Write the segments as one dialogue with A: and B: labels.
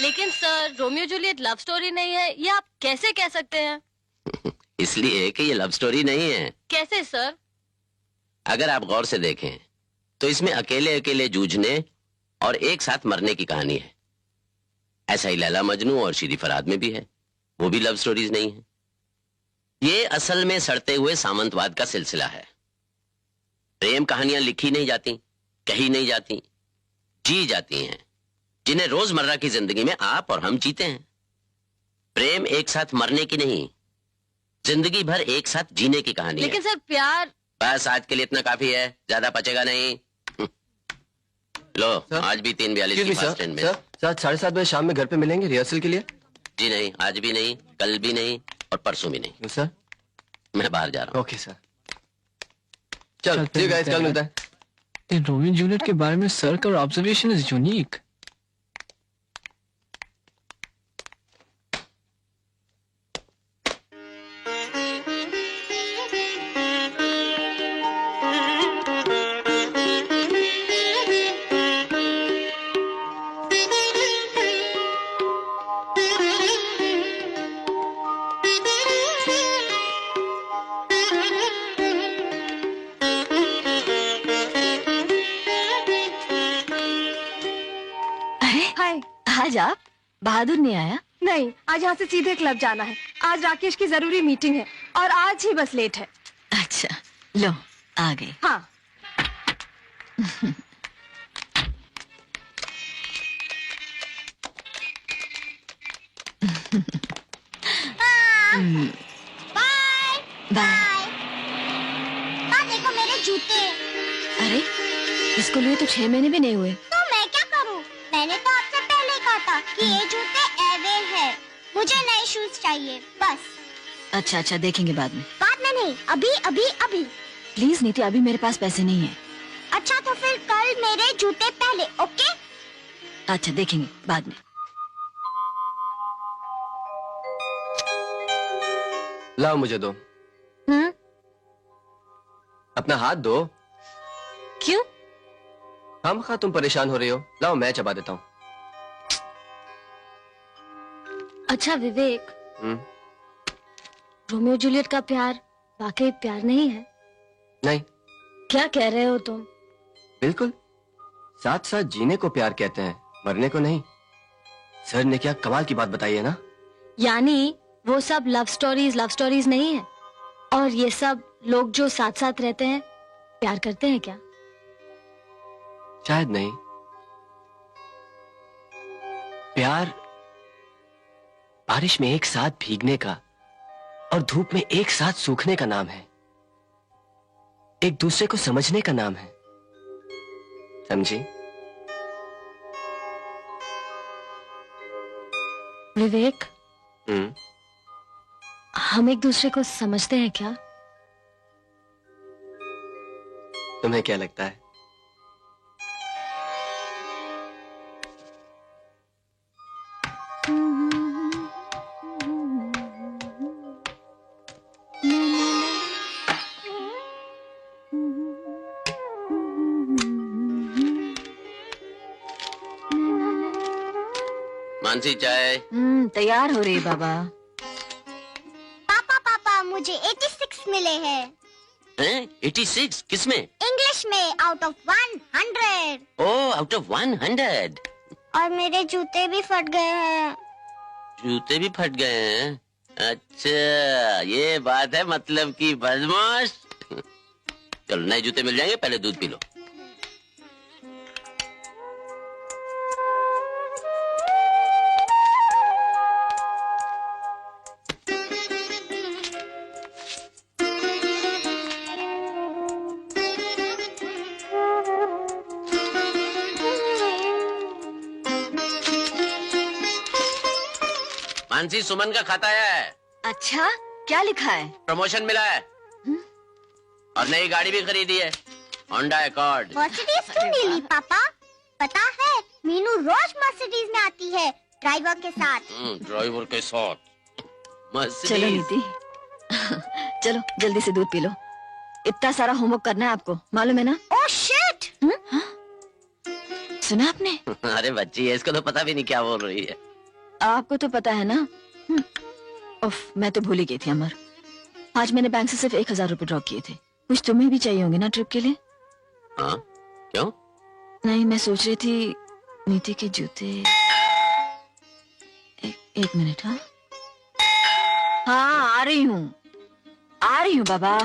A: लेकिन sir, Romeo Juliet love story नहीं है, ये आप कैसे कह सकते हैं?
B: इसलिए कि ये लव स्टोरी नहीं है।
A: कैसे सर?
B: अगर आप गौर से देखें तो इसमें अकेले अकेले जूझने और एक साथ मरने की कहानी है। ऐसा ही लैला मजनू और शीरी फरहाद में भी है, वो भी लव स्टोरीज नहीं है। ये असल में सड़ते हुए सामंतवाद का सिलसिला है। प्रेम कहानियां लिखी नहीं जाती, कही नहीं जाती, जी जाती हैं, जिन्हें रोजमर्रा की जिंदगी में आप और हम जीते हैं। प्रेम एक साथ मरने की नहीं, जिंदगी भर एक साथ जीने की कहानी है।
A: लेकिन सर प्यार...
B: बस आज के लिए इतना काफी है, ज्यादा पचेगा नहीं। लो
C: सर?
B: आज भी 3:42 की फास्ट ट्रेन में।
C: सर 7:30 बजे शाम में घर पे मिलेंगे रिहर्सल के लिए।
B: जी नहीं, आज भी नहीं, कल भी नहीं और परसों भी नहीं।
C: क्यों सर?
B: मैं बाहर जा रहा हूँ।
C: ओके सर, चल ठीक है, कल मिलता है।
D: रोमियो जूलियट के बारे में सर का ऑब्जर्वेशन इज यूनिक।
A: आज आप बहादुर नहीं आया?
E: नहीं, आज यहाँ से सीधे क्लब जाना है। आज राकेश की जरूरी मीटिंग है और आज ही बस लेट है।
A: अच्छा, लो आ गए।
E: हाँ।
F: Bye
A: bye.
F: देखो मेरे जूते।
A: अरे, इसको लिए तो 6 महीने भी नहीं हुए।
F: तो मैं क्या करूं? मैंने तो आपसे पहले कहा था कि ये जूते एवेल है, मुझे नए शूज चाहिए बस।
A: अच्छा अच्छा, देखेंगे बाद में।
F: बाद में नहीं, अभी अभी अभी।
A: प्लीज नीति, अभी मेरे पास पैसे नहीं है।
F: अच्छा तो फिर कल मेरे जूते पहले, ओके?
A: अच्छा, देखेंगे बाद में।
C: लाओ मुझे दो। अपना हाथ दो।
A: क्यों?
C: खामखा तुम परेशान हो रही हो, लाओ मैं चबा देता हूँ।
A: अच्छा विवेक, रोमियो जूलियट का प्यार वाकई प्यार नहीं है?
C: नहीं।
A: क्या कह रहे हो तुम?
C: बिल्कुल, साथ साथ जीने को प्यार कहते हैं, मरने को नहीं। सर ने क्या कमाल की बात बताई है ना।
A: यानी वो सब लव स्टोरीज नहीं है, और ये सब लोग जो साथ साथ रहते हैं प्यार करते हैं क्या?
C: शायद नहीं। प्यार बारिश में एक साथ भीगने का और धूप में एक साथ सूखने का नाम है, एक दूसरे को समझने का नाम है, समझी?
A: विवेक, हम एक दूसरे को समझते हैं क्या?
C: तुम्हें क्या लगता है?
B: मानसी चाय।
A: तैयार हो रही बाबा।
F: पापा मुझे 86 मिले हैं।
B: हैं? 86? किसमें?
F: इंग्लिश में out of 100।
B: Oh, out of 100।
F: और मेरे जूते भी फट गए हैं।
B: जूते भी फट गए हैं? अच्छा, ये बात है मतलब कि बदमाश। चलो नए जूते मिल जाएंगे, पहले दूध पी लो। मानसी, सुमन का खाता है।
A: अच्छा, क्या लिखा है?
B: प्रमोशन मिला है और नई गाड़ी भी खरीदी है, होंडा अकॉर्ड।
F: मर्सिडीज क्यों नहीं ली पापा? पता है मीनू रोज मर्सिडीज में आती है ड्राइवर के साथ।
B: ड्राइवर के साथ मर्सिडीज।
A: चलो नीति, चलो जल्दी से दूध पी लो। इतना सारा होमवर्क करना है आपको, मालूम है ना?
F: Oh shit!
A: सुना आपने?
B: अरे बच्ची है, इसको तो पता भी नहीं क्या बोल रही है।
G: आपको तो पता है ना। उफ, मैं तो भूल ही गई थी अमर। आज मैंने बैंक से सिर्फ 1,000 रुपए ड्रॉ किए थे। कुछ तुम्हें भी चाहिए होंगे ना ट्रिप के लिए?
B: हाँ, क्यों?
G: नहीं, मैं सोच रही थी नीति के जूते। एक मिनट। हाँ हाँ, आ रही हूँ बाबा।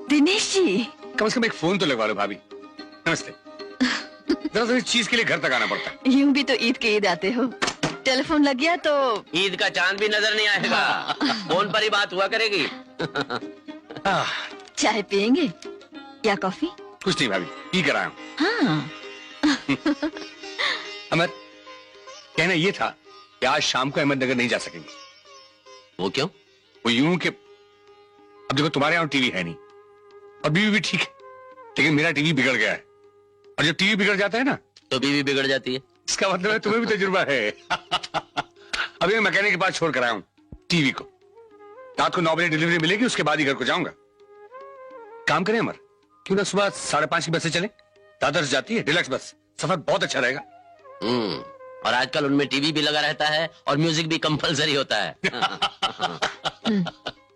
G: दिनेश जी,
H: कम से कम एक फोन तो लगवा लो भाभी। नमस्ते। दरअसल इस चीज के लिए घर तक आना पड़ता है।
G: यूं भी तो ईद के ईद आते हो, टेलीफोन लग गया तो
B: ईद का चांद भी नजर नहीं आएगा। फोन पर ही बात हुआ करेगी।
G: चाय पियेंगे या कॉफी?
H: कुछ नहीं भाभी, पी कर आया हूँ।
G: हाँ।
H: अमर, कहना ये था कि आज शाम को अहमदनगर नहीं जा सकेंगे।
B: वो क्यों?
H: वो यूं कि अब देखो, तुम्हारे यहाँ टीवी है नहीं और बीवी भी ठीक है, लेकिन मेरा टीवी बिगड़ गया है। और जब टीवी बिगड़ जाता है ना,
B: तो बीवी बिगड़ जाती है।
H: इसका मतलब है तुम्हें भी तजुर्बा है। अभी मैं मैकेनिक के पास छोड़ कर आया हूँ टीवी को। रात को 9 बजे डिलीवरी मिलेगी, उसके बाद ही घर को जाऊंगा। काम करें अमर, क्यों ना सुबह 5:30 की बस से चलें? दादर से जाती है डिलक्स बस, सफर बहुत अच्छा रहेगा।
B: और आजकल उनमें टीवी भी लगा रहता है और म्यूजिक भी कंपलसरी होता है।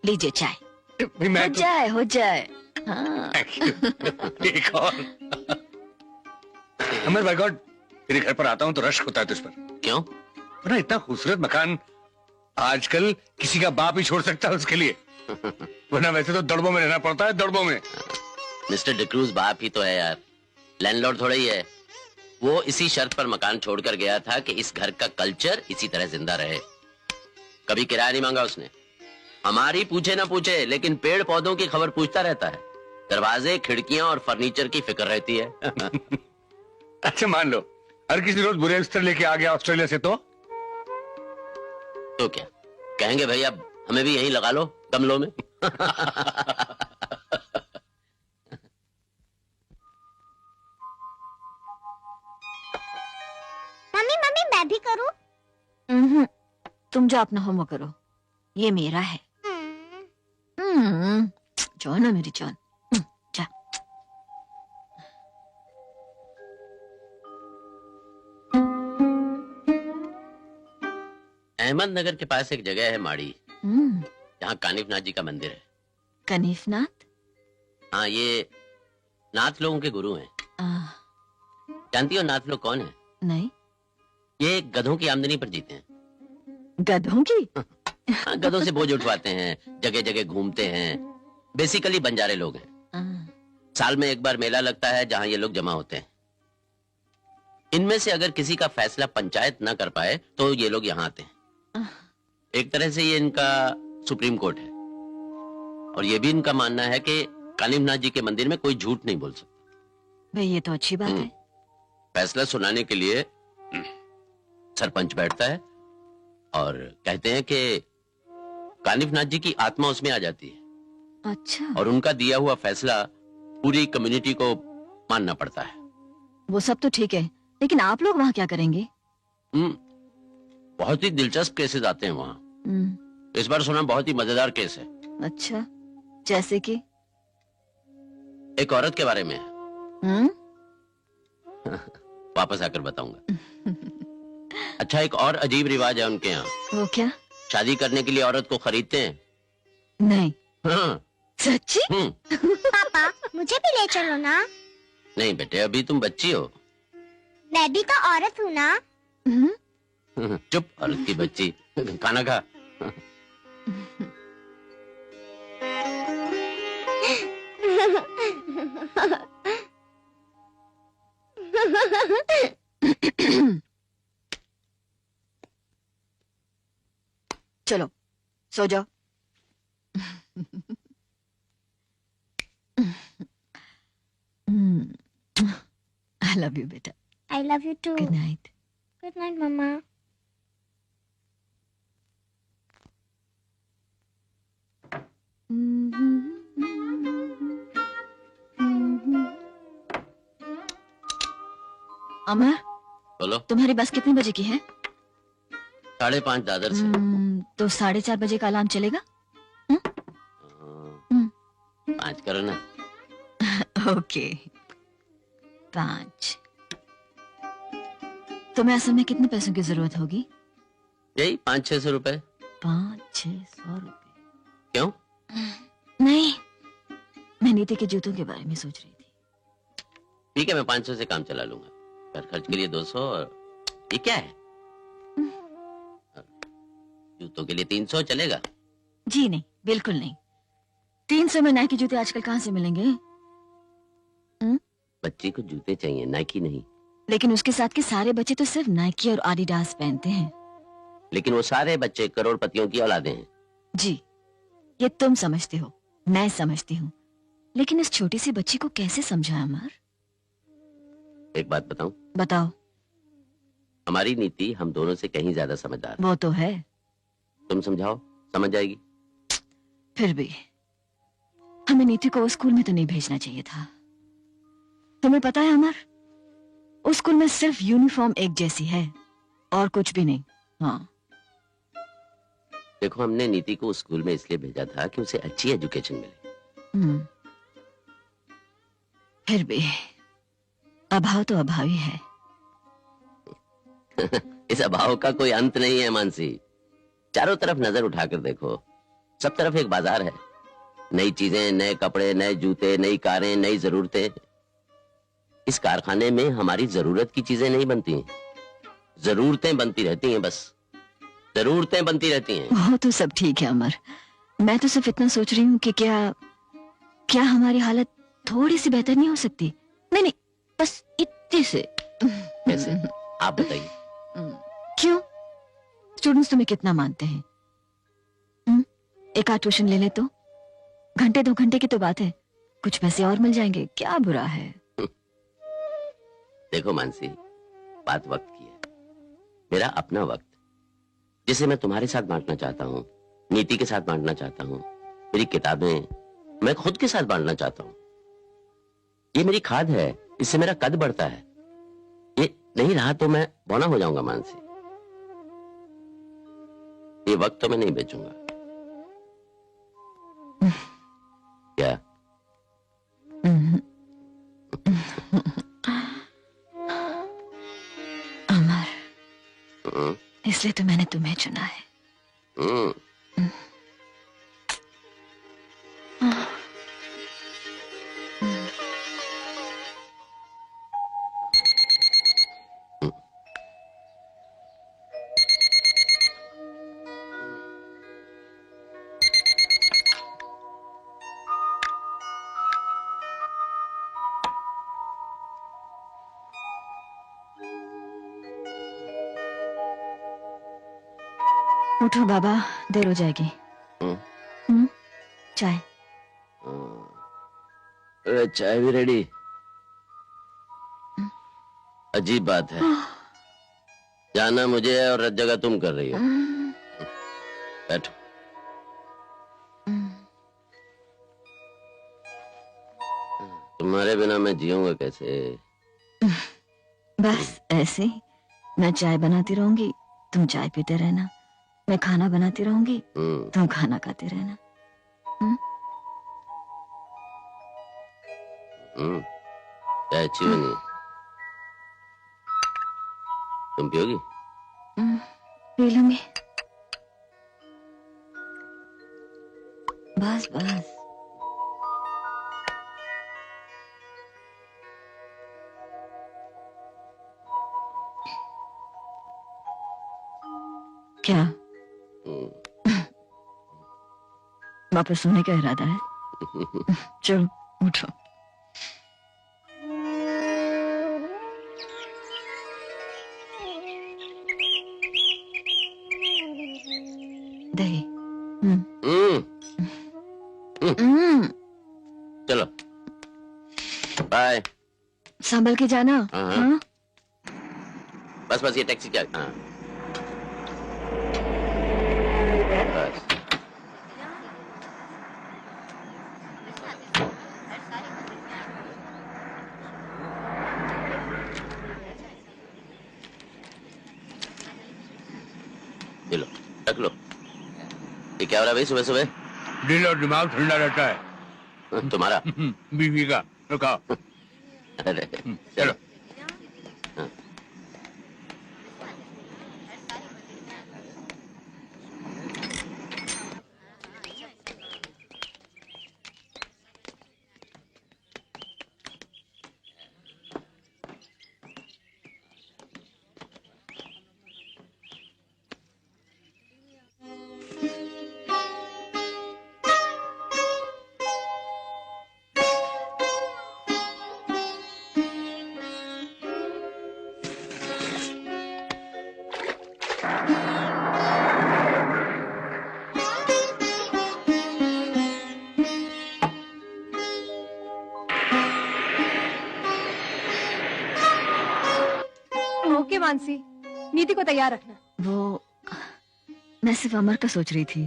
G: लीजिए चाय।
H: मैं
G: हो जाए। हाँ।
H: एक और। अमर बाय गॉड, तेरे घर पर आता हूं तो रश होता है तुझ पर।
B: क्यों?
H: ना इतना खूबसूरत मकान आजकल किसी का बाप ही छोड़ सकता है उसके लिए। वरना वैसे तो दड़बों में रहना पड़ता है, दड़बों में।
B: मिस्टर डिक्रूज बाप ही तो है यार, लैंडलॉर्ड थोड़ा ही है। वो इसी शर्त पर मकान छोड़कर गया था कि इस घर का कल्चर इसी तरह जिंदा रहे। कभी किराया नहीं मांगा उसने। हमारी पूछे ना पूछे, लेकिन पेड़ पौधों की खबर पूछता रहता है। दरवाजे, खिड़कियां और फर्नीचर की फिक्र रहती है।
H: अच्छा मान लो हर किसी रोज बुरे बिस्तर लेके आ गया ऑस्ट्रेलिया से, तो
B: क्या कहेंगे? भाई अब हमें भी यहीं लगा लो गमलों में।
F: मम्मी मम्मी, मैं भी करूं?
G: तुम जो अपना होमवर्क करो, ये मेरा है। जान ना मेरी जान। जा।
B: अहमदनगर के पास एक जगह है माड़ी, जहाँ कानिफनाथ जी का मंदिर है।
G: कनीफनाथ?
B: हाँ, ये नाथ लोगों के गुरु हैं। जानती हो नाथ लोग कौन है?
G: नहीं।
B: ये गधों की आमदनी पर जीते हैं।
G: गधों की?
B: हाँ, गधों से बोझ उठवाते हैं, जगह जगह घूमते हैं। बेसिकली बंजारे लोग हैं। साल में एक बार मेला लगता है जहाँ ये लोग जमा होते हैं। इनमें से अगर किसी का फैसला पंचायत ना कर पाए तो ये लोग यहाँ आते हैं। एक तरह से ये इनका सुप्रीम कोर्ट है। और ये भी इनका मानना है कि कानिफनाथ जी के मंदिर में कोई झूठ नहीं बोल सकता।
G: भाई ये तो अच्छी बात है।
B: फैसला सुनाने के लिए सरपंच बैठता है और कहते हैं कि कानिफनाथ जी की आत्मा उसमें आ जाती है।
G: अच्छा।
B: और उनका दिया हुआ फैसला पूरी कम्युनिटी को मानना पड़ता है।
G: वो सब तो ठीक है, लेकिन आप लोग वहाँ क्या करेंगे?
B: बहुत ही दिलचस्प केसेस आते हैं वहाँ। इस बार सुना बहुत ही मजेदार केस है।
G: अच्छा, जैसे कि?
B: एक औरत के बारे में। वापस आकर बताऊंगा। अच्छा, एक और अजीब रिवाज है उनके यहाँ।
G: वो क्या?
B: शादी करने के लिए औरत को खरीदते हैं।
G: नहीं।
B: हाँ।
G: सच्ची?
F: पापा, मुझे भी ले चलो ना।
B: नहीं बेटे, अभी तुम बच्ची हो।
F: मैं भी तो औरत हूँ ना।
B: चुप, औरत की बच्ची। खाना खा।
G: चलो सो जाओ। I love you, बेटा।
F: I love you too.
G: Good night.
F: Good night, Mama.
G: अमर,
B: बोलो।
G: तुम्हारी बस कितने बजे की है?
B: 5:30 दादर से।
G: तो 4:30 बजे का अलार्म चलेगा?
B: 5 करो ना।
G: ओके, 5, तुम्हें असल में कितने पैसों की जरूरत होगी?
B: यही 500-600 रुपए।
G: 500-600 रुपए?
B: क्यों?
G: नहीं, मैं नीति के जूतों के बारे में सोच रही थी।
B: ठीक है, मैं 500 से काम चला लूंगा। घर खर्च के लिए 200 और ये क्या है? जूतों के लिए 300 चलेगा?
G: जी नहीं, बिल्कुल नहीं। 300 में नाइकी जूते आजकल कहाँ से मिलेंगे?
B: बच्ची को जूते चाहिए, नाइकी नहीं।
G: लेकिन उसके साथ के सारे बच्चे तो सिर्फ नाइकी और आदिडास पहनते हैं।
B: लेकिन वो सारे बच्चे करोड़पतियों की औलादे हैं।
G: जी, ये तुम समझते हो, मैं समझती हूँ, लेकिन इस छोटी सी बच्ची को कैसे समझाएं अमर?
B: एक बात बताऊं?
G: बताओ।
B: हमारी नीति हम दोनों से कहीं ज्यादा समझदार है।
G: वो तो है।
B: तुम समझाओ, समझ जाएगी।
G: फिर भी हमें नीति को उस स्कूल में तो नहीं भेजना चाहिए था। तुम्हें पता है अमर, उस स्कूल में सिर्फ यूनिफॉर्म एक जैसी है और कुछ भी नहीं। हाँ,
B: देखो, हमने नीति को उस स्कूल में इसलिए भेजा था कि उसे अच्छी एजुकेशन मिले।
G: फिर भी अभाव तो अभाव ही है।
B: इस अभाव का कोई अंत नहीं है मानसी। चारों तरफ नजर उठाकर देखो, सब तरफ एक बाजार है। नई चीजें, नए कपड़े, नए जूते, नई कारें, नई जरूरतें। इस कारखाने में हमारी जरूरत की चीजें नहीं बनती हैं, जरूरतें बनती रहती हैं। बस जरूरतें बनती रहती हैं।
G: वो तो सब ठीक है अमर, मैं तो सिर्फ इतना सोच रही हूँ कि क्या हमारी हालत थोड़ी सी बेहतर नहीं हो सकती? नहीं, बस इतने से।
B: कैसे? आप बताइए।
G: क्यों? स्टूडेंट्स तुम्हें कितना मानते हैं? एक आध ट्यूशन ले ले तो घंटे 2 घंटे की तो बात है, कुछ पैसे और मिल जाएंगे, क्या बुरा है?
B: देखो मानसी, बात वक्त की है। मेरा अपना वक्त, जिसे मैं तुम्हारे साथ बांटना चाहता हूँ, नीति के साथ बांटना चाहता हूँ, मेरी किताबें मैं खुद के साथ बांटना चाहता हूँ। ये मेरी खाद है, इससे मेरा कद बढ़ता है। ये नहीं रहा तो मैं बौना हो जाऊंगा मानसी। ये वक्त तो मैं नहीं बेचूंगा। क्या?
G: अमर, इसलिए तो मैंने तुम्हें चुना है। उठो बाबा, देर हो जाएगी। चाय?
B: चाय भी रेडी? अजीब बात है, जाना मुझे है और रत जगह तुम कर रही हो। बैठो। तुम्हारे बिना मैं जीऊंगा कैसे?
G: बस ऐसे ही, मैं चाय बनाती रहूंगी, तुम चाय पीते रहना। मैं खाना बनाती रहूंगी, तुम खाना खाते रहना।
B: चाय अच्छी बनी। तुम पियोगी?
G: पी लूंगी। बस बस। क्या वापस सोने का इरादा है? चलो उठो। दही।
B: चलो बाय।
G: संभल के जाना। हाँ?
B: बस बस, ये टैक्सी क्या? हाँ बस। ये लो, रख लो। ये क्या हो रहा है भाई सुबह सुबह?
H: दिल और दिमाग ठंडा रहता है।
B: तुम्हारा?
H: बीवी का। रुका।
B: अरे
H: चलो।
E: ओके मानसी, नीति को तैयार रखना।
G: वो मैं सिर्फ अमर का सोच रही थी,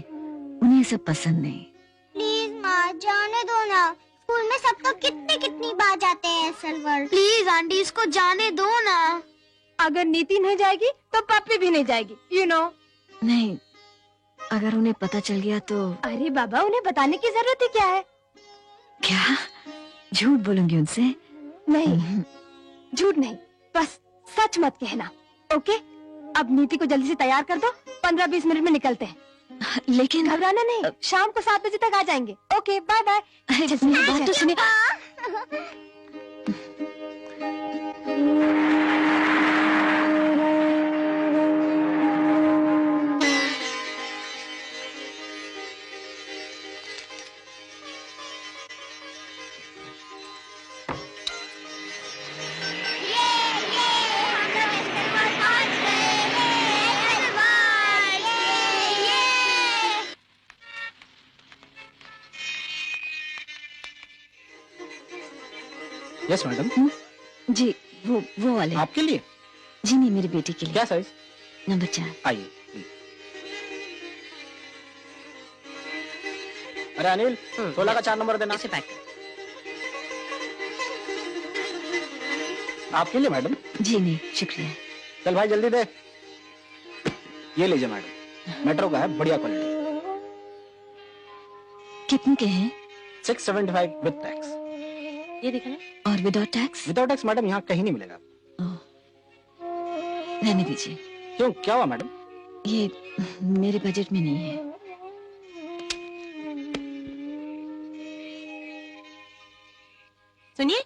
G: उन्हें ये सब पसंद नहीं।
F: प्लीज माँ जाने दो ना, स्कूल में सब तो कितनी कितनी बार जाते हैं एसएल वर्ल्ड। प्लीज आंटी इसको जाने दो ना।
E: अगर नीति नहीं जाएगी तो पप्पी भी नहीं जाएगी, यू नो।
G: नहीं, अगर उन्हें पता चल गया तो।
E: अरे बाबा, उन्हें बताने की जरूरत ही क्या है?
G: क्या झूठ बोलूंगी उनसे?
E: नहीं, झूठ नहीं, बस सच मत कहना, ओके? अब नीति को जल्दी से तैयार कर दो, 15-20 मिनट में निकलते हैं।
G: लेकिन
E: घबराना नहीं, शाम को 7 बजे तक आ जाएंगे। Okay, bye bye.
G: मेरी बात तो सुनिए।
D: Yes madam.
G: जी, वो वाले।
D: आपके लिए?
G: जी नहीं, मेरी बेटी के लिए।
D: क्या साइज?
G: नंबर 4।
D: आइए। अरे अनिल, 16 का 4 नंबर देना।
I: इसे पैक।
D: आपके लिए मैडम?
G: जी नहीं, शुक्रिया।
D: चल भाई जल्दी दे। ये लीजिए मैडम, मेट्रो का है, बढ़िया क्वालिटी।
G: कितने के हैं?
D: 675 विद टैक्स।
I: ये देखना।
G: और without tax?
D: Without tax madam यहाँ कहीं नहीं मिलेगा।
G: रहने दीजिए।
D: क्यों, क्या हुआ मैडम?
G: ये मेरे बजट में नहीं है।
I: सुनिए।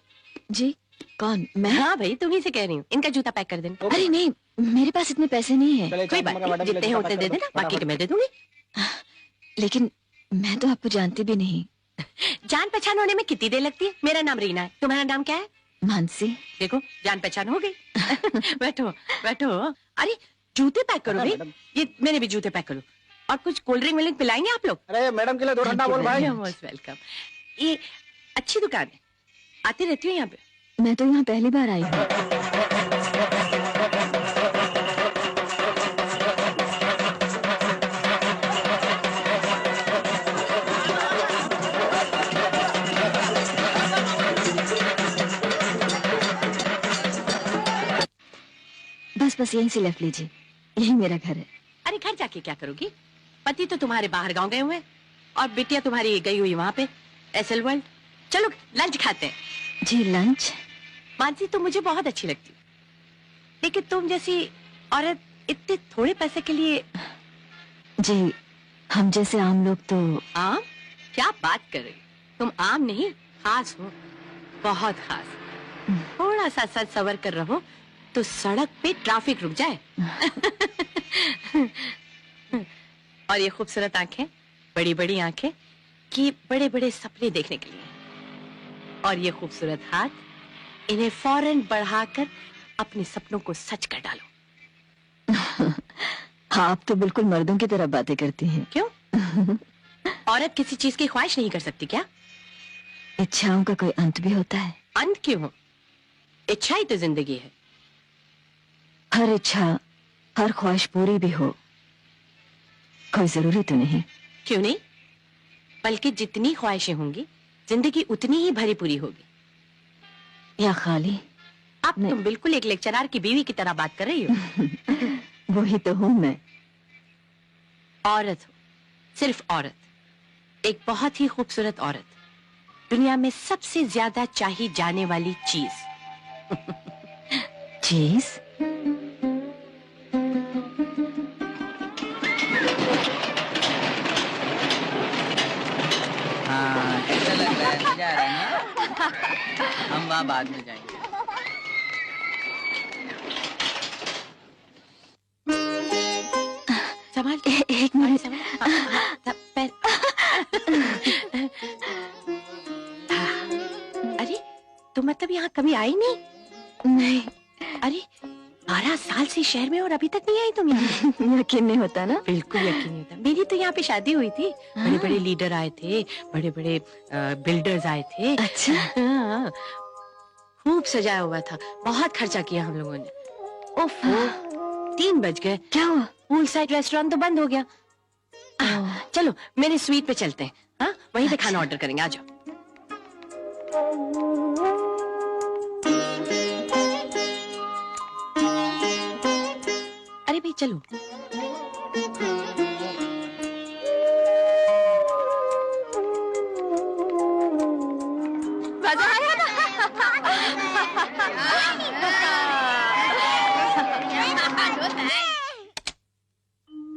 G: जी, कौन? मैं?
I: हाँ भाई, तुम्ही से कह रही हूँ, इनका जूता पैक कर देना।
G: अरे नहीं, मेरे पास इतने पैसे नहीं है।
D: चले,
I: कोई बात नहीं, जितने हैं उतने दे देना, बाकी के मैं दे दूंगी।
G: लेकिन मैं तो आपको जानती भी नहीं।
I: जान पहचान होने में कितनी देर लगती है? मेरा नाम रीना है, तुम्हारा नाम क्या है?
G: मानसी।
I: देखो, जान पहचान हो गई। बैठो बैठो। अरे जूते पैक करो भाई, ये मैंने भी जूते पैक करो। और कुछ कोल्ड ड्रिंक मिल्क पिलाएंगे आप लोग?
D: अरे मैडम के लिए 2 ठंडा बोल भाई।
I: Most welcome. ये अच्छी दुकान है, आती रहती हूँ यहाँ पे।
G: मैं तो यहाँ पहली बार आई हूँ। बस यहीं से लेफ्ट लीजिए, यही मेरा घर है।
I: अरे घर जाके क्या करोगी? पति तो तुम्हारे बाहर गांव गए हुए और बिटिया तुम्हारी गई हुई वहाँ पे एसएल वर्ल्ड। चलो लंच खाते हैं।
G: जी लंच?
I: मानसी तुम मुझे बहुत अच्छी लगती हो, लेकिन तुम जैसी औरत इतने थोड़े पैसे के लिए।
G: जी, हम जैसे आम लोग तो।
I: आम? क्या बात कर रही, तुम आम नहीं खास हो, बहुत खास। थोड़ा सा सच सवर कर रहो तो सड़क पे ट्रैफिक रुक जाए। और ये खूबसूरत आंखें, बड़ी बड़ी आंखें, ये बड़े बड़े सपने देखने के लिए। और ये खूबसूरत हाथ, इन्हें फौरन बढ़ाकर अपने सपनों को सच कर डालो।
G: आप तो बिल्कुल मर्दों की तरह बातें करती हैं।
I: क्यों? औरत किसी चीज की ख्वाहिश नहीं कर सकती क्या?
G: इच्छाओं का कोई अंत भी होता है।
I: अंत क्यों हो? इच्छा ही तो जिंदगी है।
G: हर इच्छा, हर ख्वाहिश पूरी भी हो, कोई जरूरी तो नहीं।
I: क्यों नहीं? बल्कि जितनी ख्वाहिशें होंगी, जिंदगी उतनी ही भरी पूरी होगी।
G: या खाली?
I: अब तुम बिल्कुल एक लेक्चरर की बीवी की तरह बात कर रही हो।
G: वही तो हूँ मैं।
I: औरत हो, सिर्फ औरत, एक बहुत ही खूबसूरत औरत, दुनिया में सबसे ज्यादा चाही जाने वाली चीज।
G: चीज?
J: हाँ, कैसा लग रहा है? मजा आ रहा है ना? हम वहाँ बाद में जाएंगे।
I: संभाल।
G: एक मिनट।
I: अरे तुम मतलब यहाँ कभी आई नहीं?
G: नहीं।
I: अरे 12 15 साल से शहर में और अभी तक नहीं आई तुम यहाँ?
G: यकीन नहीं होता ना?
I: बिल्कुल यकीन नहीं होता। मेरी तो यहाँ पे शादी हुई थी, बड़े बड़े लीडर आए थे, बड़े बड़े बिल्डर्स आए थे।
G: अच्छा।
I: हाँ, खूब सजाया हुआ था, बहुत खर्चा किया हम लोगों ने। ओफ, 3 बज गए।
G: क्या हुआ?
I: पूल साइड रेस्टोरेंट तो बंद हो गया। चलो मेरे स्वीट पे चलते हैं, हाँ वहीं पे खाना ऑर्डर करेंगे, आ जाओ। अरे भाई चलो।
E: मजा आया ना?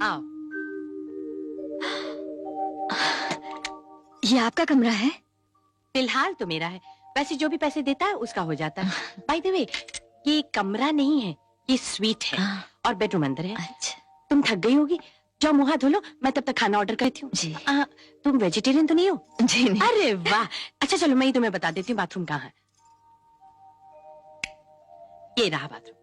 I: आओ।
G: ये आपका कमरा है?
I: फिलहाल तो मेरा है, वैसे जो भी पैसे देता है उसका हो जाता है। बाय द वे, ये कमरा नहीं है, ये स्वीट है और बेडरूम अंदर है।
G: अच्छा।
I: तुम थक गई होगी, जाओ मुंह हाथ धो लो, मैं तब तक खाना ऑर्डर करती हूँ।
G: जी।
I: तुम वेजिटेरियन तो नहीं हो?
G: जी नहीं।
I: अरे वाह, अच्छा चलो मैं ही तुम्हें बता देती हूँ बाथरूम कहाँ है। ये रहा बाथरूम।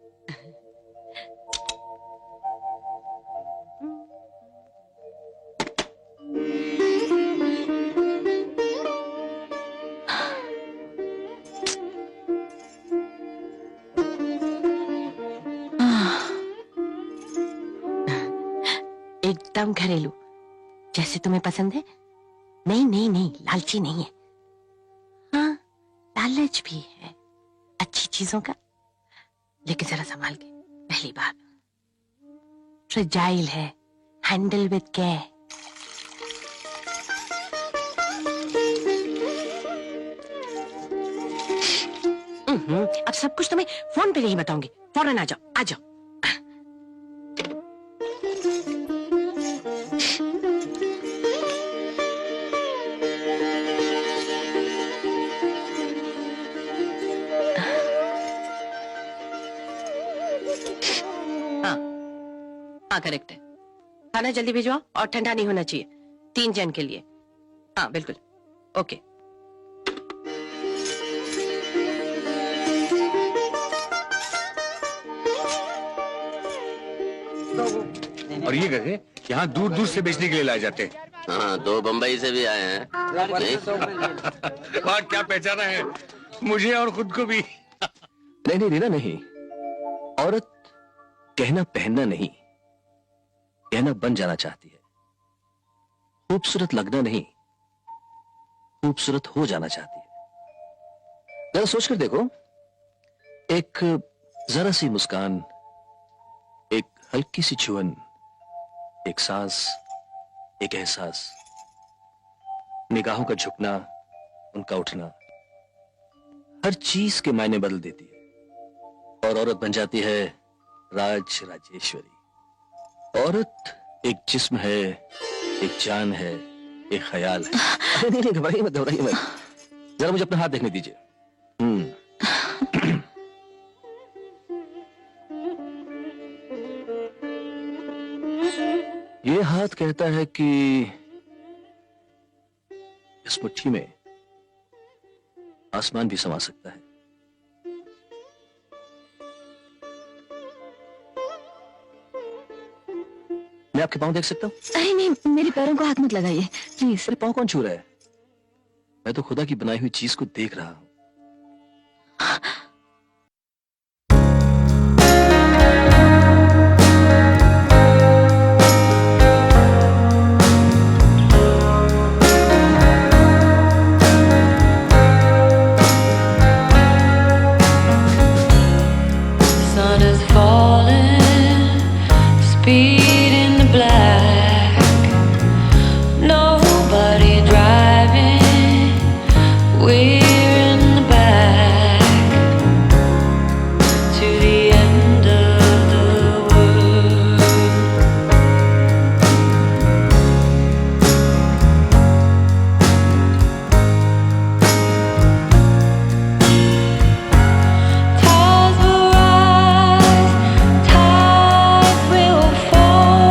I: एकदम घरेलू, जैसे तुम्हें पसंद है। नहीं नहीं नहीं, लालची नहीं है। हाँ, लालच भी है अच्छी चीजों का, लेकिन जरा संभाल के। पहली बात, फ्रेजाइल है, हैंडल विद केयर। अब सब कुछ तुम्हें फोन पे नहीं बताऊंगी, फौरन आ जाओ, आ जाओ। हाँ करेक्ट है। खाना जल्दी भिजवाओ और ठंडा नहीं होना चाहिए, 3 जन के लिए। हाँ बिल्कुल, ओके।
H: और ये गधे यहाँ दूर दूर से बेचने के लिए लाए जाते हैं।
B: हाँ, 2 बंबई से भी आए हैं। नहीं?
H: वाह, क्या पहचाना है मुझे और खुद को भी।
C: नहीं नहीं रीना, नहीं। औरत कहना पहनना नहीं, कहना बन जाना चाहती है। खूबसूरत लगना नहीं, खूबसूरत हो जाना चाहती है। जरा सोचकर देखो, एक जरा सी मुस्कान, एक हल्की सी छुअन, एक सांस, एक एहसास, निगाहों का झुकना, उनका उठना, हर चीज के मायने बदल देती है। और औरत बन जाती है राज राजेश्वरी। औरत एक जिस्म है, एक जान है, एक ख्याल है। अरे नहीं नहीं, घबराइए मत, घबराइए मत। जरा मुझे अपना हाथ देखने दीजिए। ये हाथ कहता है कि इस मुट्ठी में आसमान भी समा सकता है। मैं आपके पांव देख सकता हूँ?
G: नहीं नहीं, मेरे पैरों को हाथ मत लगाइए प्लीज।
C: मेरे पांव कौन छू रहा है? मैं तो खुदा की बनाई हुई चीज को देख रहा हूं।
K: Tides will rise, tides will fall.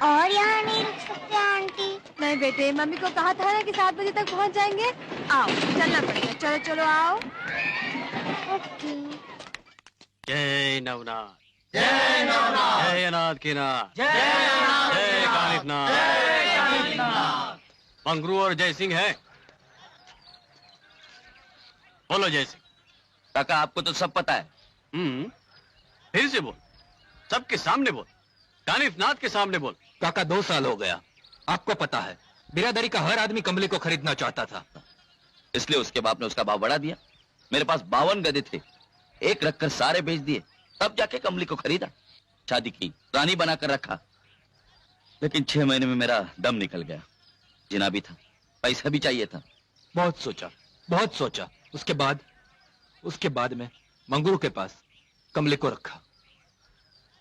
F: और यहाँ नहीं रुक सकते आंटी?
E: नहीं बेटे, मम्मी को कहा था ना कि 7 बजे तक पहुंच जाएंगे। आओ, चलना पड़ेगा। चलो चलो आओ।
F: ओके।
K: जय नवनाथ, जय नवनाथ, जय अनाथ के नाथ, जय कानिफनाथ। मंगरू और जय सिंह है। बोलो जय सिंह।
C: काका आपको तो सब पता है।
K: फिर से बोल, सबके सामने बोल, कानिफनाथ के सामने बोल।
C: काका 2 साल हो गया, आपको पता है बिरादरी का हर आदमी कमली को खरीदना चाहता था, इसलिए उसके बाप ने उसका भाव बढ़ा दिया। मेरे पास 52 गधे थे, एक रखकर सारे बेच दिए, तब जाके कमली को खरीदा, शादी की, रानी बनाकर रखा। लेकिन 6 महीने में मेरा दम निकल गया। जिना भी था, पैसा भी चाहिए था। बहुत सोचा। उसके बाद में मंगरू के पास कमली को रखा।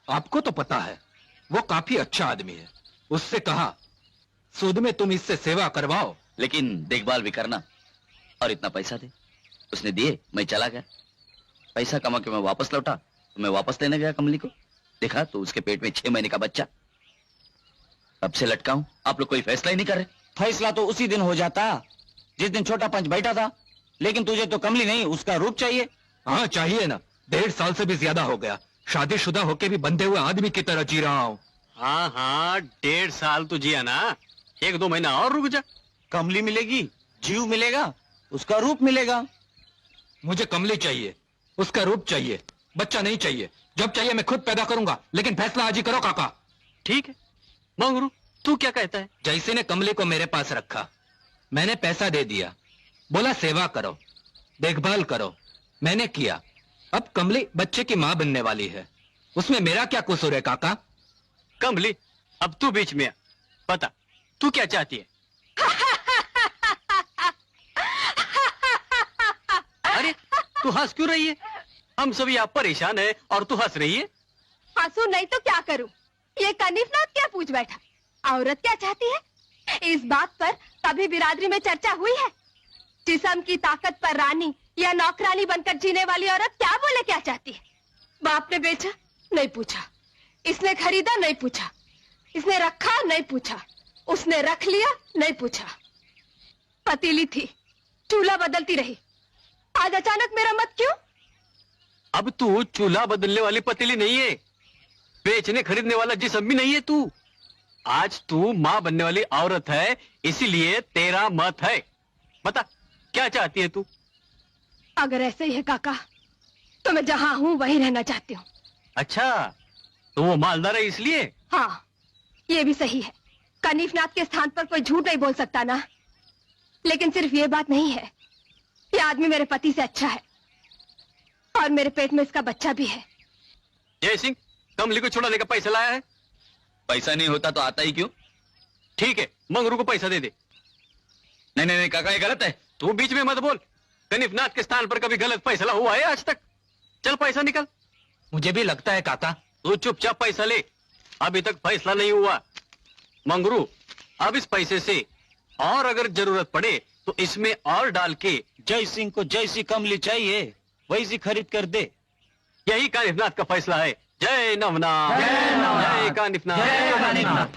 C: आपको तो पता है वो काफी अच्छा आदमी है। उससे कहा सूद में तुम इससे सेवा करवाओ, लेकिन देखभाल भी करना, और इतना पैसा दे। उसने दिए, मैं चला गया। पैसा कमा के मैं वापस लौटा तो मैं वापस लेने गया कमली को। देखा तो उसके पेट में 6 महीने का बच्चा। अब से लटका हूं। आप लोग कोई फैसला ही नहीं कर रहे।
D: फैसला तो उसी दिन हो जाता जिस दिन छोटा पंच बैठा था, लेकिन तुझे तो कमली नहीं, उसका रूप चाहिए।
C: हाँ चाहिए ना, 1.5 साल से भी ज्यादा हो गया। शादीशुदा होके भी बंधे हुए आदमी की तरह जी रहा हूँ।
K: हाँ 1.5 साल तो जिया ना, 1-2 महीना और रुक जा।
D: कमली मिलेगी, जीव मिलेगा, उसका रूप मिलेगा।
C: मुझे कमली चाहिए, उसका रूप चाहिए, बच्चा नहीं चाहिए। जब चाहिए मैं खुद पैदा करूंगा, लेकिन फैसला आज ही करो काका।
K: ठीक है मंगरू, तू क्या कहता है?
C: जैसे ने कमली को मेरे पास रखा, मैंने पैसा दे दिया, बोला सेवा करो, देखभाल करो, मैंने किया। अब कमली बच्चे की माँ बनने वाली है, उसमें मेरा क्या कसूर है काका?
K: कमली अब तू बीच में आ, बता तू क्या चाहती है? अरे तू हंस क्यों रही है? हम सभी आप परेशान है और तू हंस रही है।
E: हंसू नहीं तो क्या करूं? ये कानिफनाथ क्या पूछ बैठा? औरत क्या चाहती है? इस बात पर कभी बिरादरी में चर्चा हुई है? जिस्म की ताकत पर रानी या नौकरानी बनकर जीने वाली औरत क्या बोले क्या चाहती है? बाप ने बेचा नहीं पूछा, इसने खरीदा नहीं पूछा, इसने रखा नहीं पूछा, उसने रख लिया नहीं पूछा। पतीली थी, चूल्हा बदलती रही, आज अचानक मेरा मत क्यों?
K: अब तू चूल्हा बदलने वाली पतीली नहीं है, बेचने खरीदने वाला जिस्म भी नहीं है तू। आज तू माँ बनने वाली औरत है, इसीलिए तेरा मत है। बता क्या चाहती है तू?
E: अगर ऐसे ही है काका, तो मैं जहाँ हूँ वहीं रहना चाहती हूँ।
K: अच्छा तो वो मालदार है इसलिए?
E: हाँ ये भी सही है, कानिफनाथ के स्थान पर कोई झूठ नहीं बोल सकता ना। लेकिन सिर्फ ये बात नहीं है, ये आदमी मेरे पति से अच्छा है और मेरे पेट में इसका बच्चा भी है।
K: जय सिंह कमली को छुड़ाने का पैसा लाया है?
C: पैसा नहीं होता तो आता ही क्यों?
K: ठीक है मंगरू को पैसा दे दे।
C: नहीं काका, ये गलत है।
K: तू बीच में मत बोल, कानिफनाथ के स्थान पर कभी गलत फैसला हुआ है आज तक? चल पैसा निकल।
C: मुझे भी लगता है काका।
K: तू चुपचाप पैसा ले, अभी तक फैसला नहीं हुआ। मंगरू अब इस पैसे से और अगर जरूरत पड़े तो इसमें और डाल के
D: जय सिंह को जैसी कमली चाहिए वैसी खरीद कर दे।
K: यही कानिफनाथ का फैसला है। जय नवनाथ, जय कानिफनाथ।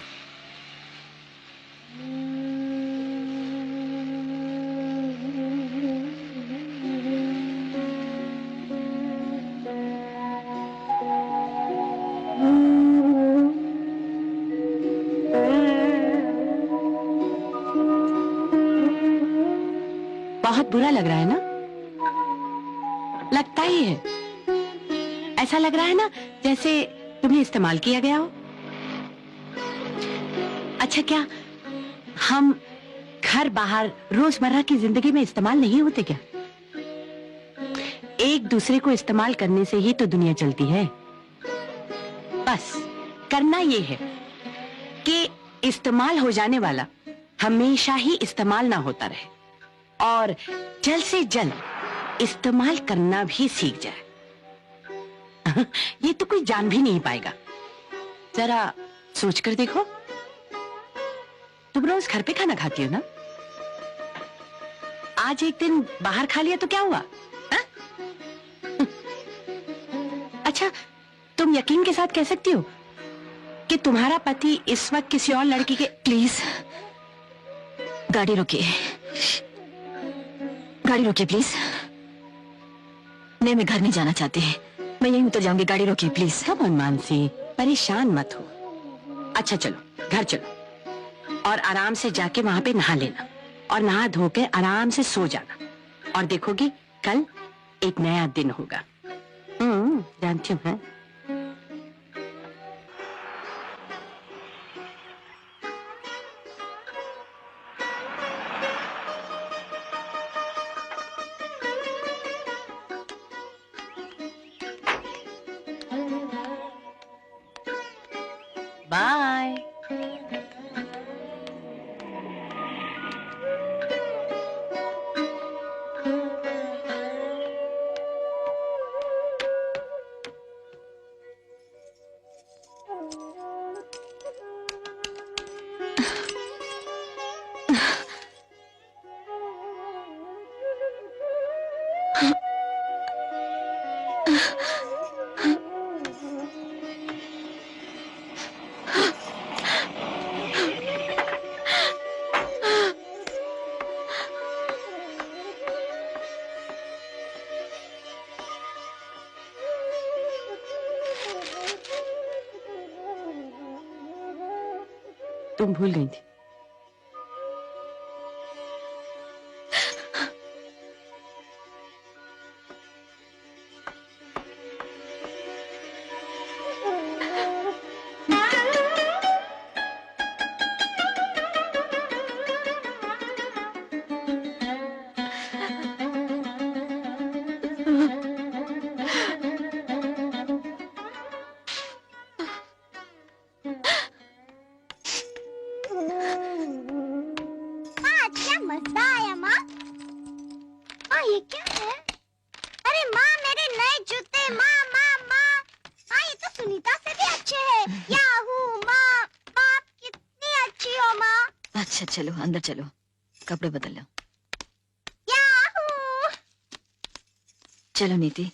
I: बहुत बुरा लग रहा है ना? लगता ही है, ऐसा लग रहा है ना जैसे तुम्हें इस्तेमाल किया गया हो। अच्छा क्या हम घर बाहर रोजमर्रा की जिंदगी में इस्तेमाल नहीं होते क्या? एक दूसरे को इस्तेमाल करने से ही तो दुनिया चलती है। बस करना ये है कि इस्तेमाल हो जाने वाला हमेशा ही इस्तेमाल ना होता रहे और जल्द से जल्द इस्तेमाल करना भी सीख जाए। ये तो कोई जान भी नहीं पाएगा। जरा सोच कर देखो, तुम रोज घर पे खाना खाती हो ना? आज एक दिन बाहर खा लिया तो क्या हुआ? हा? अच्छा तुम यकीन के साथ कह सकती हो कि तुम्हारा पति इस वक्त किसी और लड़की के।
G: प्लीज गाड़ी रोकिए, गाड़ी रोकिए प्लीज। नहीं, मैं घर नहीं जाना चाहती, मैं यहीं उतर जाऊंगी। गाड़ी रोकिए प्लीज।
I: कम ऑन मानसी, परेशान मत हो। अच्छा चलो घर चलो और आराम से जाके वहां पे नहा लेना और नहा धो के आराम से सो जाना, और देखोगी कल एक नया दिन होगा। जानती हूँ है? बाय। तुम भूल गई थी।
F: ये क्या है? अरे माँ, मेरे नए जूते। माँ माँ माँ, हाँ ये तो सुनीता से भी अच्छे हैं। याहू माँ, आप कितनी अच्छी हो माँ।
G: अच्छा चलो अंदर चलो, कपड़े बदल लो।
F: याहू।
G: चलो नीति,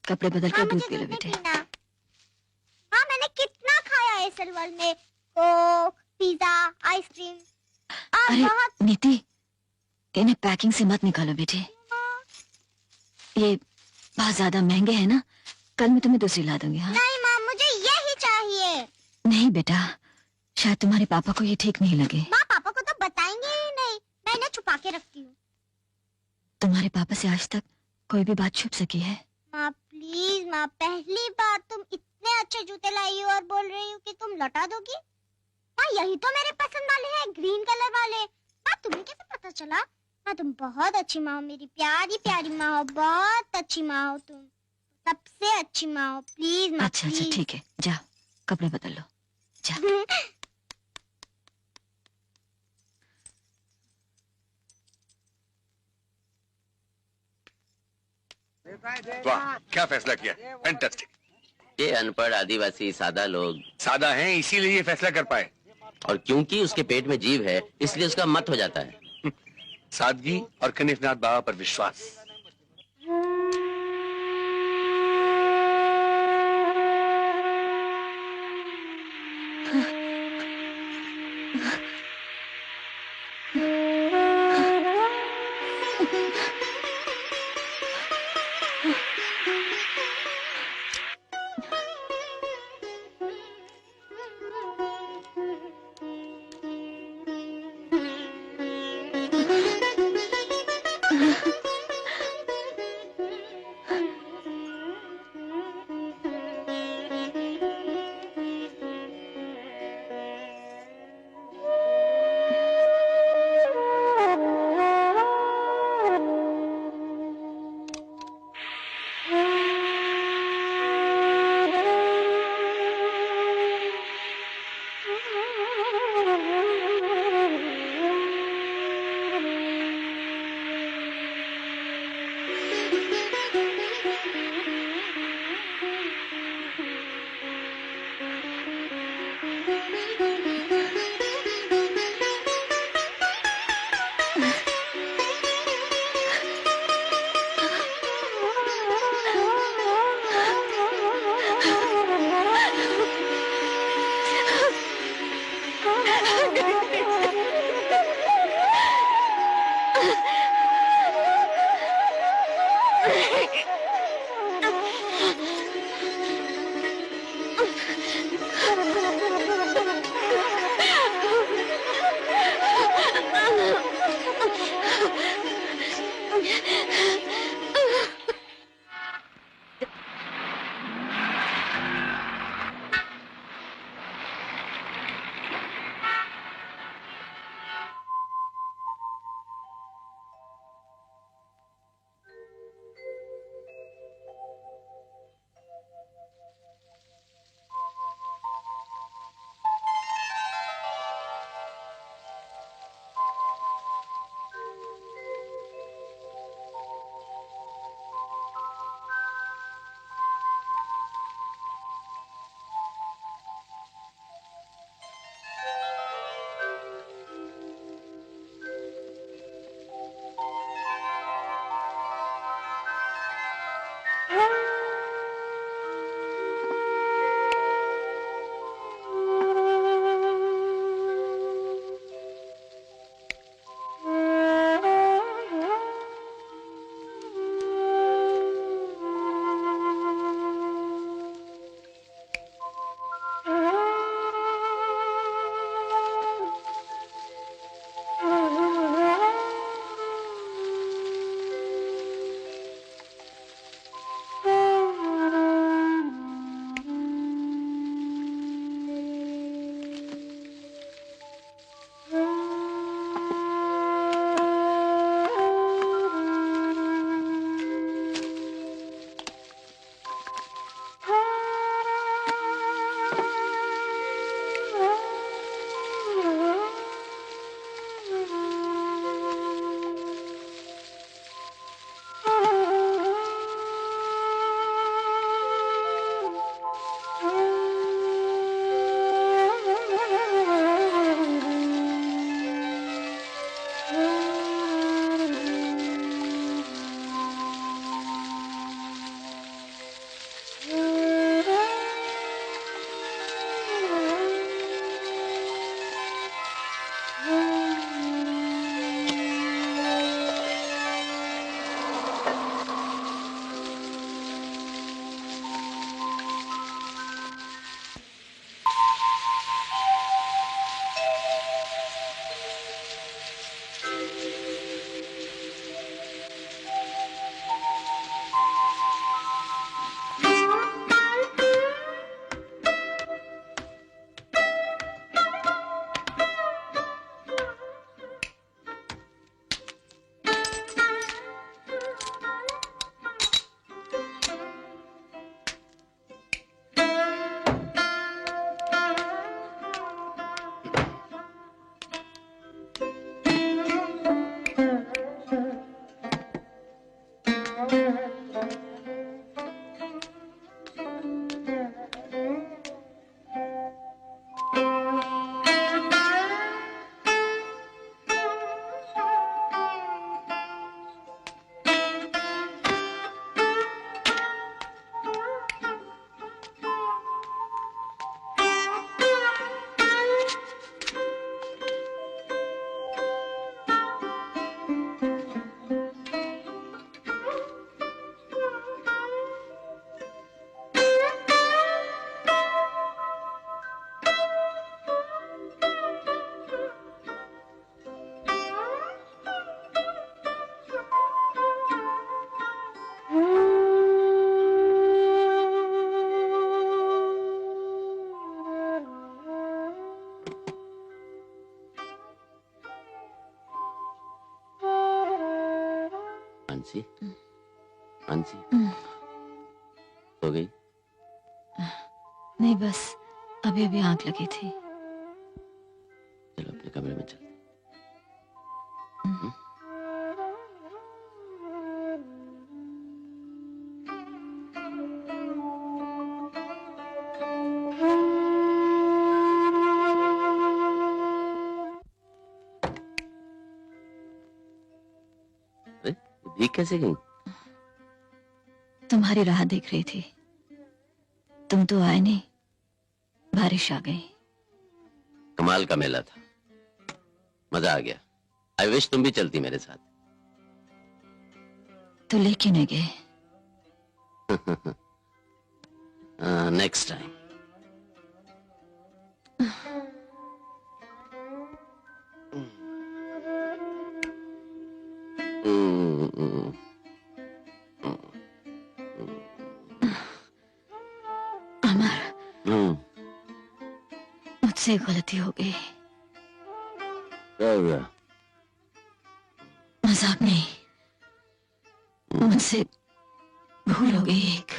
G: कपड़े बदल कर
F: हाँ,
G: दूध
F: मुझे
G: पी लो
F: दूध नहीं
G: बेटे।
F: पीना। हाँ मैंने कितना खाया है सलवर में, कोक, पिज्जा, आइसक्रीम।
G: अरे
F: बहुत
G: नीति, इन्हें पैकिंग से मत निकालो बेटे, ये बहुत ज्यादा महंगे हैं ना। कल मैं तुम्हें दूसरी ला दूंगी। हाँ
F: नहीं माँ, मुझे यही चाहिए।
G: नहीं बेटा, शायद तुम्हारे पापा को ये ठीक नहीं लगे।
F: माँ पापा को तो बताएंगे ही नहीं, मैं इन्हें छुपा के रखती हूँ।
G: तुम्हारे पापा से आज तक कोई भी बात छुप सकी है?
F: माँ प्लीज माँ, पहली बार तुम इतने अच्छे जूते लाई हो और बोल रही हो कि तुम लौटा दोगी। माँ यही तो मेरे पसंद वाले हैं, ग्रीन कलर वाले। माँ तुम्हें कैसे पता चला? माँ तुम बहुत अच्छी माँ हो, मेरी प्यारी प्यारी माँ हो, बहुत अच्छी माँ हो तुम, सबसे अच्छी माँ हो। प्लीज माँ।
G: अच्छा अच्छा ठीक है, जाओ कपड़े बदल लो, जाओ।
H: वाह क्या फैसला किया, फैंटास्टिक।
B: ये अनपढ़ आदिवासी सादा लोग
H: सादा हैं इसीलिए ये फैसला कर पाए,
B: और क्योंकि उसके पेट में जीव है इसलिए उसका मत हो जाता है।
H: सादगी और कनिफनाथ बाबा पर विश्वास।
B: मानसी, मानसी हो गई?
G: नहीं, बस अभी अभी आंख लगी थी।
B: चलो अपने कमरे में चलते। भीग कैसे गई?
G: तुम्हारी राह देख रही थी, तुम तो आए नहीं, बारिश आ गई।
B: कमाल का मेला था, मजा आ गया। आई विश तुम भी चलती मेरे साथ।
G: तो लेके नहीं गए?
B: Next time.
G: अमर, मुझसे गलती हो गई।
B: क्या हो गया?
G: मजाक नहीं, मुझसे भूल हो गई एक।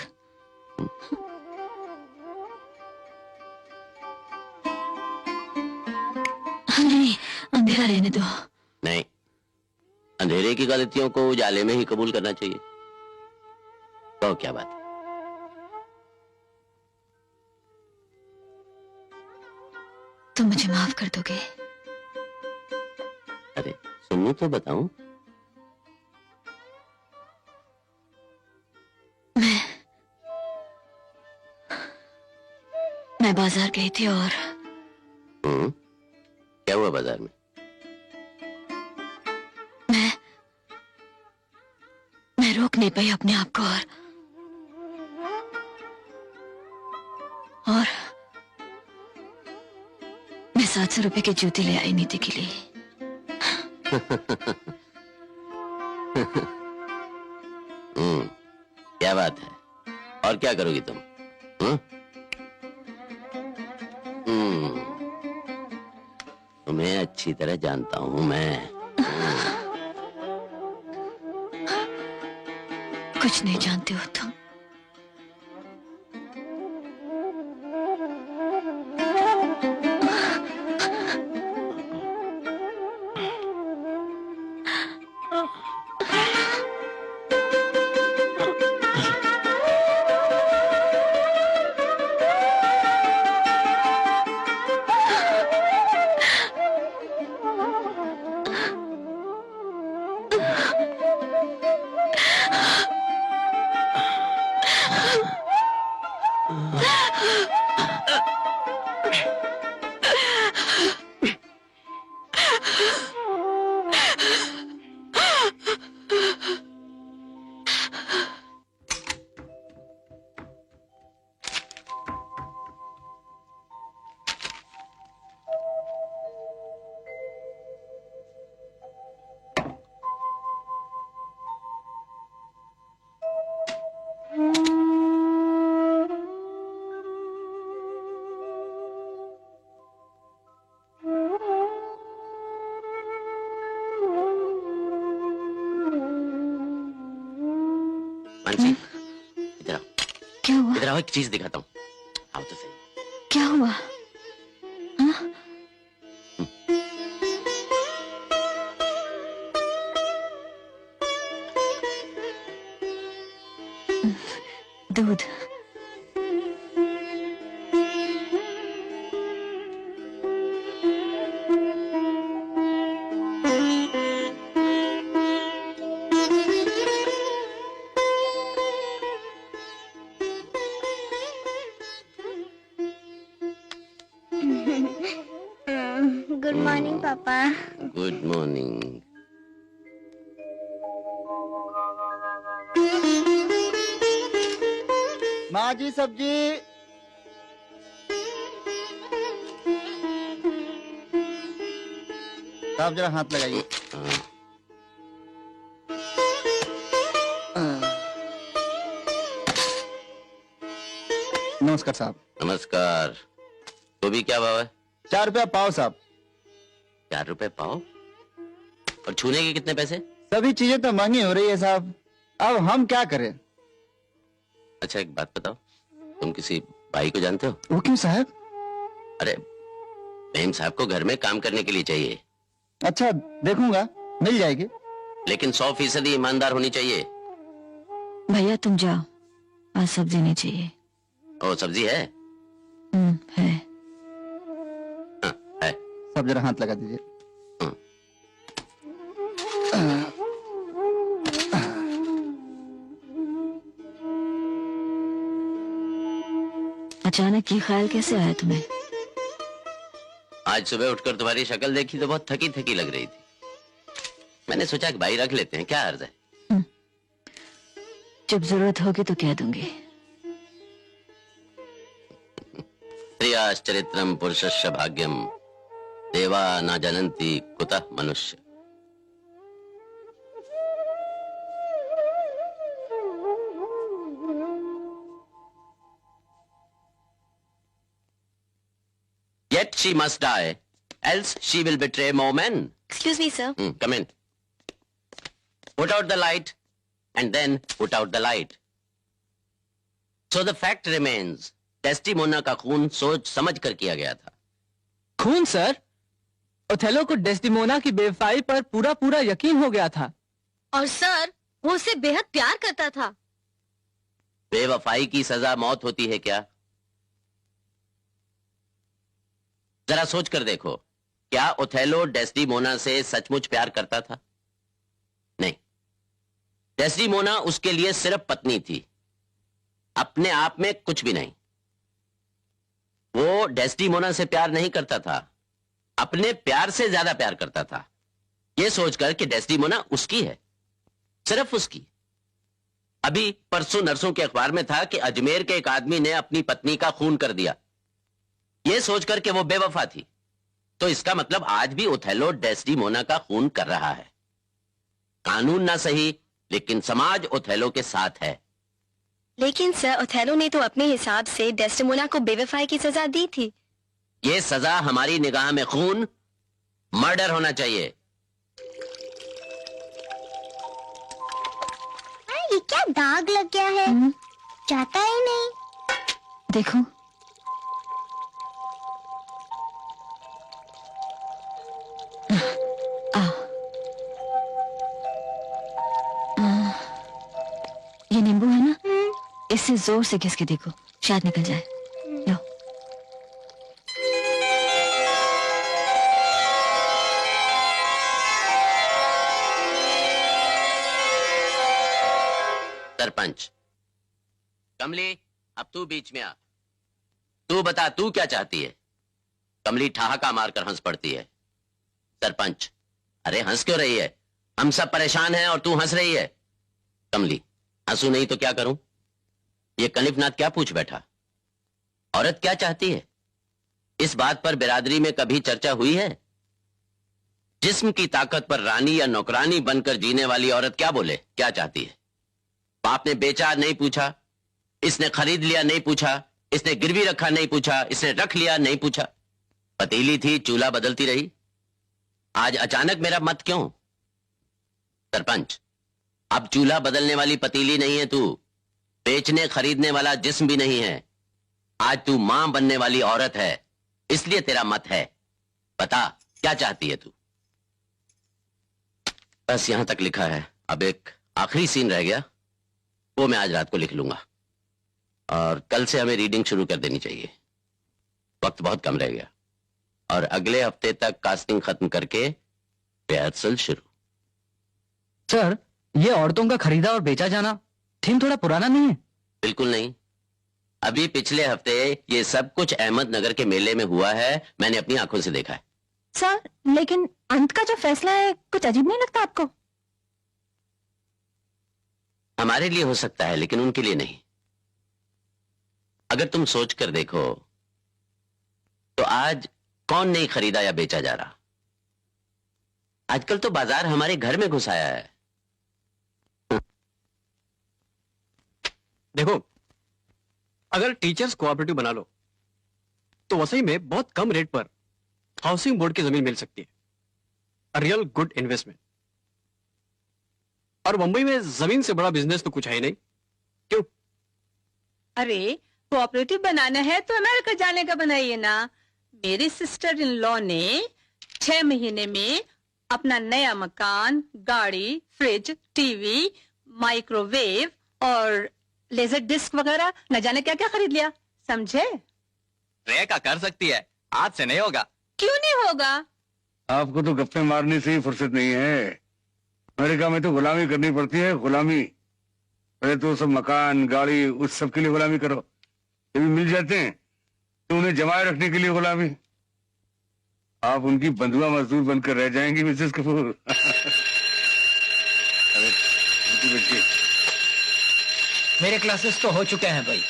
G: नहीं, अंधेरा रहने दो।
B: नहीं, अंधेरे की गलतियों को उजाले में ही कबूल करना चाहिए। तो क्या बात है?
G: तुम मुझे माफ कर दोगे?
B: अरे सुनो तो बताऊं।
G: मैं बाजार गई थी और
B: क्या हुआ बाजार में?
G: मैं रोक नहीं पाई अपने आप को और मैं 700 रुपए के जूते ले आई नीति के लिए।
B: क्या बात है? और क्या करोगी तुम? तुम्हें अच्छी तरह जानता हूं मैं।
G: कुछ नहीं जानते हो तुम।
B: मानसी, इधर आओ।
G: क्या हुआ?
B: इधर आओ, एक चीज दिखाता हूँ। आओ तो सही।
G: क्या हुआ? हाँ? दूध।
F: गुड मॉर्निंग पापा।
B: Good morning.
L: माँ जी सब्जी। आप जरा हाथ लगाइए। नमस्कार साहब।
B: नमस्कार। तो भी क्या भाव है?
L: 4 रुपया पाव साहब।
B: 4 रुपए पाव? और छूने के कितने पैसे?
L: सभी चीजें तो महंगी हो रही है साहब, अब हम क्या करें।
B: अच्छा एक बात बताओ, तुम किसी भाई को जानते हो?
L: वो क्यों साहब?
B: अरे मेम साहब को घर में काम करने के लिए चाहिए।
L: अच्छा देखूंगा, मिल जाएगी।
B: लेकिन 100% ईमानदार होनी चाहिए।
G: भैया तुम जाओ, आज सब्जी नहीं चाहिए।
B: ओ सब्जी है?
G: है।
B: हाँ, है।
L: सब जरा हाथ लगा दीजिए।
G: अचानक ये ख्याल कैसे आया तुम्हें?
B: आज सुबह उठकर तुम्हारी शक्ल देखी तो बहुत थकी थकी लग रही थी। मैंने सोचा कि भाई रख लेते हैं, क्या अर्ज है।
G: जब जरूरत होगी तो कह दूंगी।
B: स्त्रियाश्चरित्रम पुरुषस्य भाग्यम देवा न जनन्ति कुतः मनुष्य। Yet she must die, else she will betray more men.
A: Excuse me, sir.
B: Come in. Put out the light, and then put out the light. So the fact remains, Desdemona का खून सोच समझ कर किया गया था।
M: खून सर? ओथेलो को डेस्टिमोना की बेवफाई पर पूरा पूरा यकीन हो गया था।
A: और सर, वो उससे बेहद प्यार करता था।
B: बेवफाई की सजा मौत होती है क्या? जरा सोच कर देखो, क्या ओथेलो डेस्टिमोना से सचमुच प्यार करता था? नहीं। डेस्टिमोना उसके लिए सिर्फ पत्नी थी, अपने आप में कुछ भी नहीं। वो डेस्टिमोना से प्यार नहीं करता था, अपने प्यार से ज्यादा प्यार करता था, यह सोचकर कि डेस्टिमोना उसकी है, सिर्फ उसकी। अभी परसों नरसों के अखबार में था कि अजमेर के एक आदमी ने अपनी पत्नी का खून कर दिया, यह सोचकर कि वो बेवफा थी। तो इसका मतलब आज भी ओथेलो डेस्टिमोना का खून कर रहा है। कानून ना सही, लेकिन समाज ओथेलो के साथ है।
A: लेकिन सर, ओथेलो ने तो अपने हिसाब से डेस्टिमोना को बेवफाई की सजा दी थी।
B: ये सजा हमारी निगाह में खून, मर्डर होना चाहिए।
F: ये क्या दाग लग गया है? जाता ही नहीं।
G: देखो, ये नींबू है ना, इससे जोर से घिस के देखो, शायद निकल जाए। लो।
B: सरपंच कमली, अब तू बीच में आ। तू बता, तू क्या चाहती है? कमली ठहाका मारकर हंस पड़ती है। सरपंच, अरे हंस क्यों रही है? हम सब परेशान हैं और तू हंस रही है। कमली, हंसू नहीं तो क्या करूं? ये कनिफनाथ क्या पूछ बैठा? औरत क्या चाहती है? इस बात पर बिरादरी में कभी चर्चा हुई है? जिस्म की ताकत पर रानी या नौकरानी बनकर जीने वाली औरत क्या बोले, क्या चाहती है? बाप ने बेचा नहीं पूछा, इसने खरीद लिया नहीं पूछा, इसने गिरवी रखा नहीं पूछा, इसने रख लिया नहीं पूछा। पतीली थी, चूल्हा बदलती रही। आज अचानक मेरा मत क्यों? सरपंच, अब चूल्हा बदलने वाली पतीली नहीं है तू, बेचने खरीदने वाला जिस्म भी नहीं है। आज तू मां बनने वाली औरत है, इसलिए तेरा मत है। बता, क्या चाहती है तू? बस यहां तक लिखा है। अब एक आखिरी सीन रह गया, वो मैं आज रात को लिख लूंगा, और कल से हमें रीडिंग शुरू कर देनी चाहिए। वक्त बहुत कम रह गया, और अगले हफ्ते तक कास्टिंग खत्म करके रिहर्सल शुरू।
M: सर, ये औरतों का खरीदा और बेचा जाना थीम थोड़ा पुराना नहीं है?
B: बिल्कुल नहीं। अभी पिछले हफ्ते ये सब कुछ अहमदनगर के मेले में हुआ है, मैंने अपनी आंखों से देखा है।
G: सर, लेकिन अंत का जो फैसला है कुछ अजीब नहीं लगता आपको?
B: हमारे लिए हो सकता है, लेकिन उनके लिए नहीं। अगर तुम सोच कर देखो तो आज कौन नहीं खरीदा या बेचा जा रहा? आजकल तो बाजार हमारे घर में घुस आया है।
K: देखो, अगर टीचर्स कोऑपरेटिव बना लो तो वसई में बहुत कम रेट पर हाउसिंग बोर्ड की जमीन मिल सकती है। A real good investment. और मुंबई में जमीन से बड़ा बिजनेस तो कुछ है ही नहीं। क्यों?
I: अरे, कोऑपरेटिव बनाना है तो अमेरिका जाने का बनाइए ना। मेरी सिस्टर इन लॉ ने 6 महीने में अपना नया मकान, गाड़ी, फ्रिज, टीवी, माइक्रोवेव और लेजर डिस्क वगैरह न जाने क्या क्या खरीद लिया, समझे?
J: का कर सकती है, आज से नहीं होगा।
I: क्यों नहीं होगा?
H: आपको तो गप्पे मारने से ही फुर्सत नहीं है। अमेरिका में तो गुलामी करनी पड़ती है, गुलामी। अरे तो सब मकान, गाड़ी, उस सब के लिए गुलामी करो। ये भी मिल जाते हैं तो उन्हें जमाए रखने के लिए गुलामी। आप उनकी बंधुआ मजदूर बनकर रह जाएंगी मिसेस कपूर। अरे बच्ची,
J: मेरे क्लासेस तो हो चुके हैं भाई।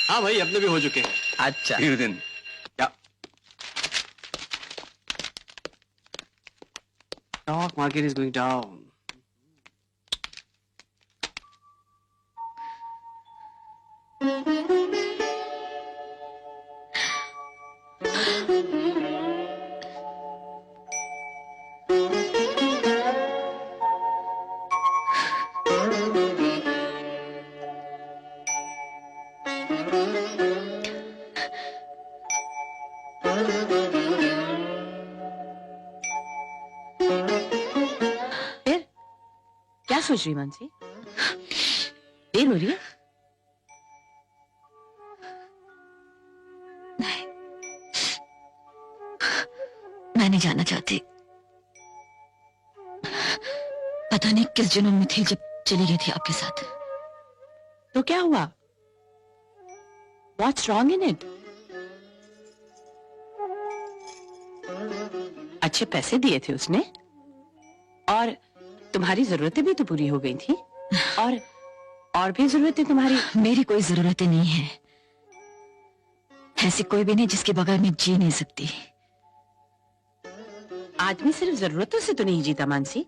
K: हाँ भाई, अपने भी हो चुके हैं।
J: अच्छा,
H: दिन
K: Stock market is going down.
I: क्या सोच रही मानसी? देर हो रही है?
G: नहीं, मैं नहीं जाना चाहती। पता नहीं किस जुनून में थी जब चली गई थी आपके साथ।
I: तो क्या हुआ? What's wrong in it? अच्छे पैसे दिए थे उसने और तुम्हारी जरूरतें भी तो पूरी हो गई थी और भी जरूरतें तुम्हारी।
G: मेरी कोई जरूरतें नहीं है, ऐसी कोई भी नहीं जिसके बगैर मैं जी नहीं सकती।
I: आदमी सिर्फ जरूरतों से तो नहीं जीता मानसी,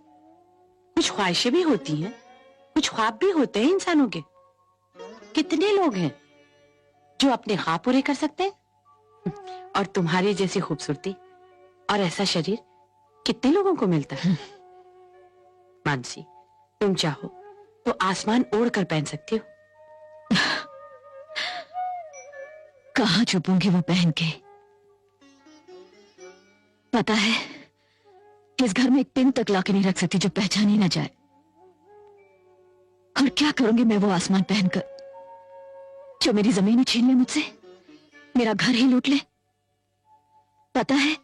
I: कुछ ख्वाहिशें भी होती हैं, कुछ ख्वाब भी होते हैं इंसानों के। कितने लोग हैं जो अपने ख्वाब पूरे कर सकते हैं? और तुम्हारी जैसी खूबसूरती और ऐसा शरीर कितने लोगों को मिलता है? मानसी, तुम चाहो तो आसमान ओढ़ कर पहन सकती हो।
G: कहाँ छुपूंगी वो पहन के? पता है, इस घर में एक पिन तक लाके नहीं रख सकती जो पहचानी ना जाए। और क्या करूंगी मैं वो आसमान पहनकर जो मेरी जमीन छीन ले मुझसे, मेरा घर ही लूट ले? पता है,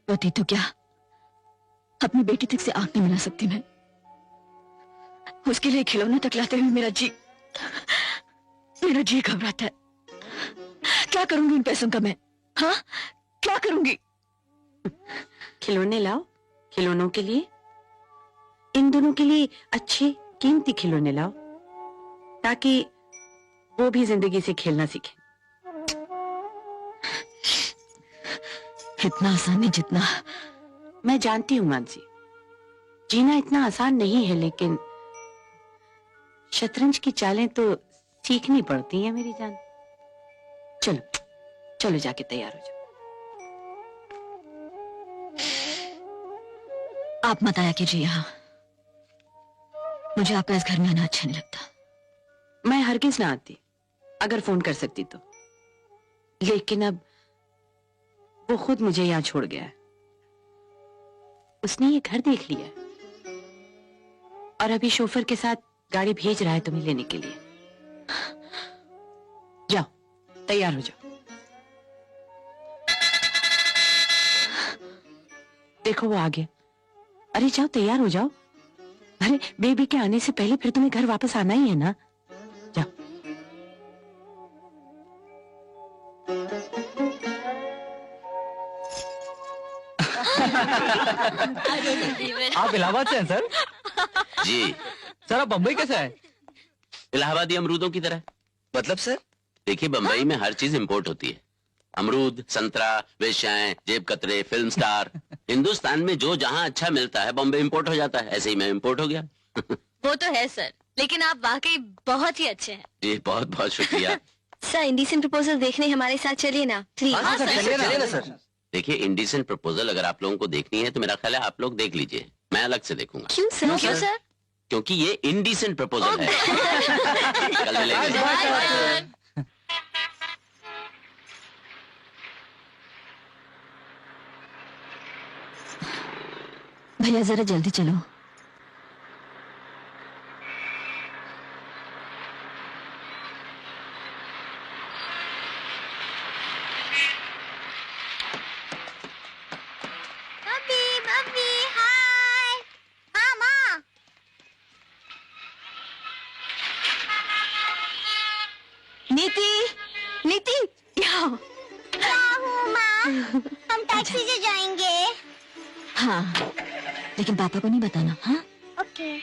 G: पति तो क्या, अपनी बेटी तक से आंख नहीं मिला सकती मैं। उसके लिए खिलौना तक लाते हुए मेरा जी घबराता है। क्या करूंगी उन पैसों का मैं? हाँ, क्या करूंगी?
I: खिलौने लाओ, खिलौनों के लिए, इन दोनों के लिए अच्छे कीमती खिलौने लाओ ताकि वो भी जिंदगी से खेलना सीखे।
G: इतना आसान नहीं जितना।
I: मैं जानती हूँ मानसी, जीना इतना आसान नहीं है, लेकिन शतरंज की चालें तो सीखनी पड़ती हैं मेरी जान। चलो चलो, जाके तैयार हो जाओ।
G: आप मत आया कीजिए यहाँ, मुझे आपका इस घर में आना अच्छा नहीं लगता।
I: मैं हरगिज ना आती अगर फोन कर सकती तो, लेकिन अब वो खुद मुझे यहाँ छोड़ गया है। उसने ये घर देख लिया और अभी शोफर के साथ गाड़ी भेज रहा है तुम्हें लेने के लिए। जाओ, तैयार हो जाओ। देखो वो आ गया। अरे जाओ, तैयार हो जाओ। अरे बेबी के आने से पहले फिर तुम्हें घर वापस आना ही है ना। जाओ।
M: आप इलाहाबाद से हैं सर?
B: जी
M: सर, आप बम्बई कैसे है?
B: इलाहाबादी अमरूदों की तरह।
C: मतलब सर?
B: देखिए, बंबई में हर चीज इंपोर्ट होती है। अमरूद, संतरा, वेश्याएं, जेब कतरे, फिल्म स्टार। हिंदुस्तान में जो जहाँ अच्छा मिलता है बॉम्बे इंपोर्ट हो जाता है। ऐसे ही मैं इंपोर्ट हो गया।
A: वो तो है सर, लेकिन आप वाकई बहुत ही अच्छे हैं।
B: जी बहुत बहुत शुक्रिया।
A: सर, इंडिसेंट प्रपोजल देखने हमारे साथ चलिए ना प्लीज।
C: हाँ, सर, चलिए ना सर।
B: देखिए, इंडिसेंट प्रपोजल अगर आप लोगों को देखनी है तो मेरा ख्याल है आप लोग देख लीजिए, मैं अलग से देखूंगा।
A: क्यों सर? क्यों सर?
B: क्योंकि ये इंडिसेंट प्रपोजल है। कल मिलेंगे।
G: भैया जरा जल्दी चलो।
F: मम्मी, मम्मी, हाय। हाँ माँ।
G: नीति, नीति, यहाँ।
F: क्या हूँ माँ? हम टैक्सी
G: हाँ, लेकिन पापा को नहीं बताना, हाँ?
F: ओके।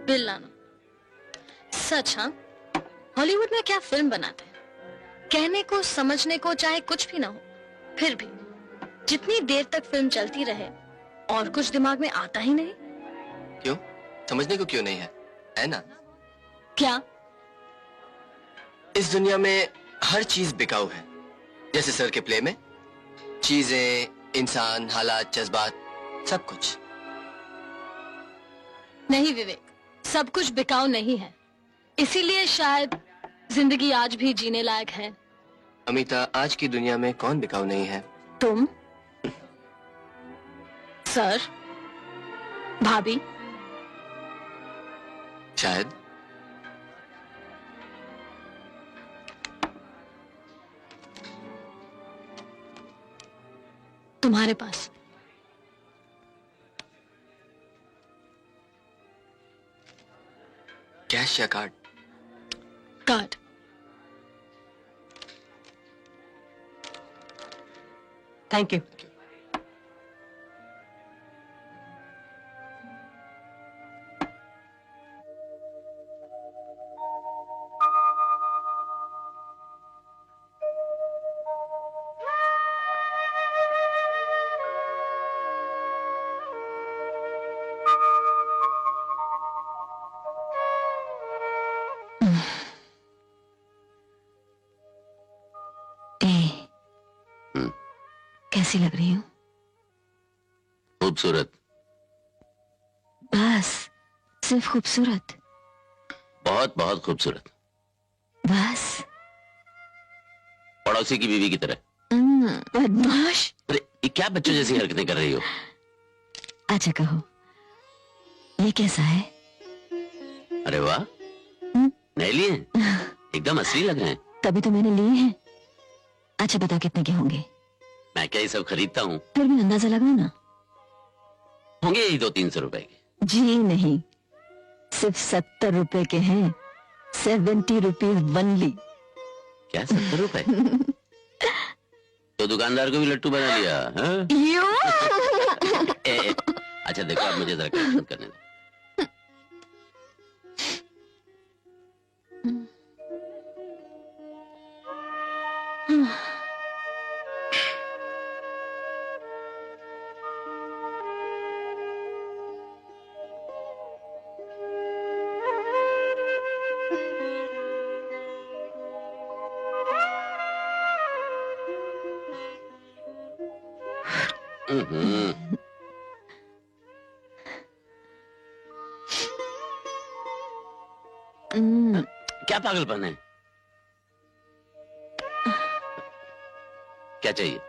A: बिल लाना। सच, हाँ? हॉलीवुड में क्या फिल्म बनाते हैं, कहने को समझने को चाहे कुछ भी ना हो, फिर भी जितनी देर तक फिल्म चलती रहे और कुछ दिमाग में आता ही नहीं।
C: क्यों? समझने को क्यों नहीं है ना?
A: क्या?
C: इस दुनिया में हर चीज बिकाऊ है, जैसे सर के प्ले में चीजें, इंसान, हालात, जज्बात, सब कुछ।
A: नहीं विवेक, सब कुछ बिकाऊ नहीं है, इसीलिए शायद जिंदगी आज भी जीने लायक है।
C: अमिता, आज की दुनिया में कौन बिकाऊ नहीं है?
A: तुम, सर, भाभी,
C: शायद।
A: तुम्हारे पास
C: कैश या कार्ड?
A: कार्ड।
I: Thank you.
G: कैसी लग रही हूँ?
B: खूबसूरत।
G: बस सिर्फ खूबसूरत?
B: बहुत बहुत खूबसूरत।
G: बस?
B: पड़ोसी की बीवी की तरह।
G: बदमाश।
B: अरे ये क्या बच्चों जैसी हरकतें कर रही हो?
G: अच्छा कहो, ये कैसा है?
B: अरे वाह, नए लिए हैं? एकदम असली लग रहे हैं।
G: तभी तो मैंने लिए हैं। अच्छा बताओ कितने के होंगे?
B: मैं क्या ये सब खरीदता हूँ?
G: फिर भी अंदाजा लगाओ ना।
B: होंगे यही 200-300 रुपए के।
G: जी नहीं, सिर्फ 70 रुपए के हैं। 70 रुपीज ओनली।
B: क्या 70 रुपए? तो दुकानदार को भी लट्टू बना लिया, हाँ? अच्छा देखो, आप मुझे जरा कैलकुलेट करने दो। क्या पागलपन है? क्या चाहिए?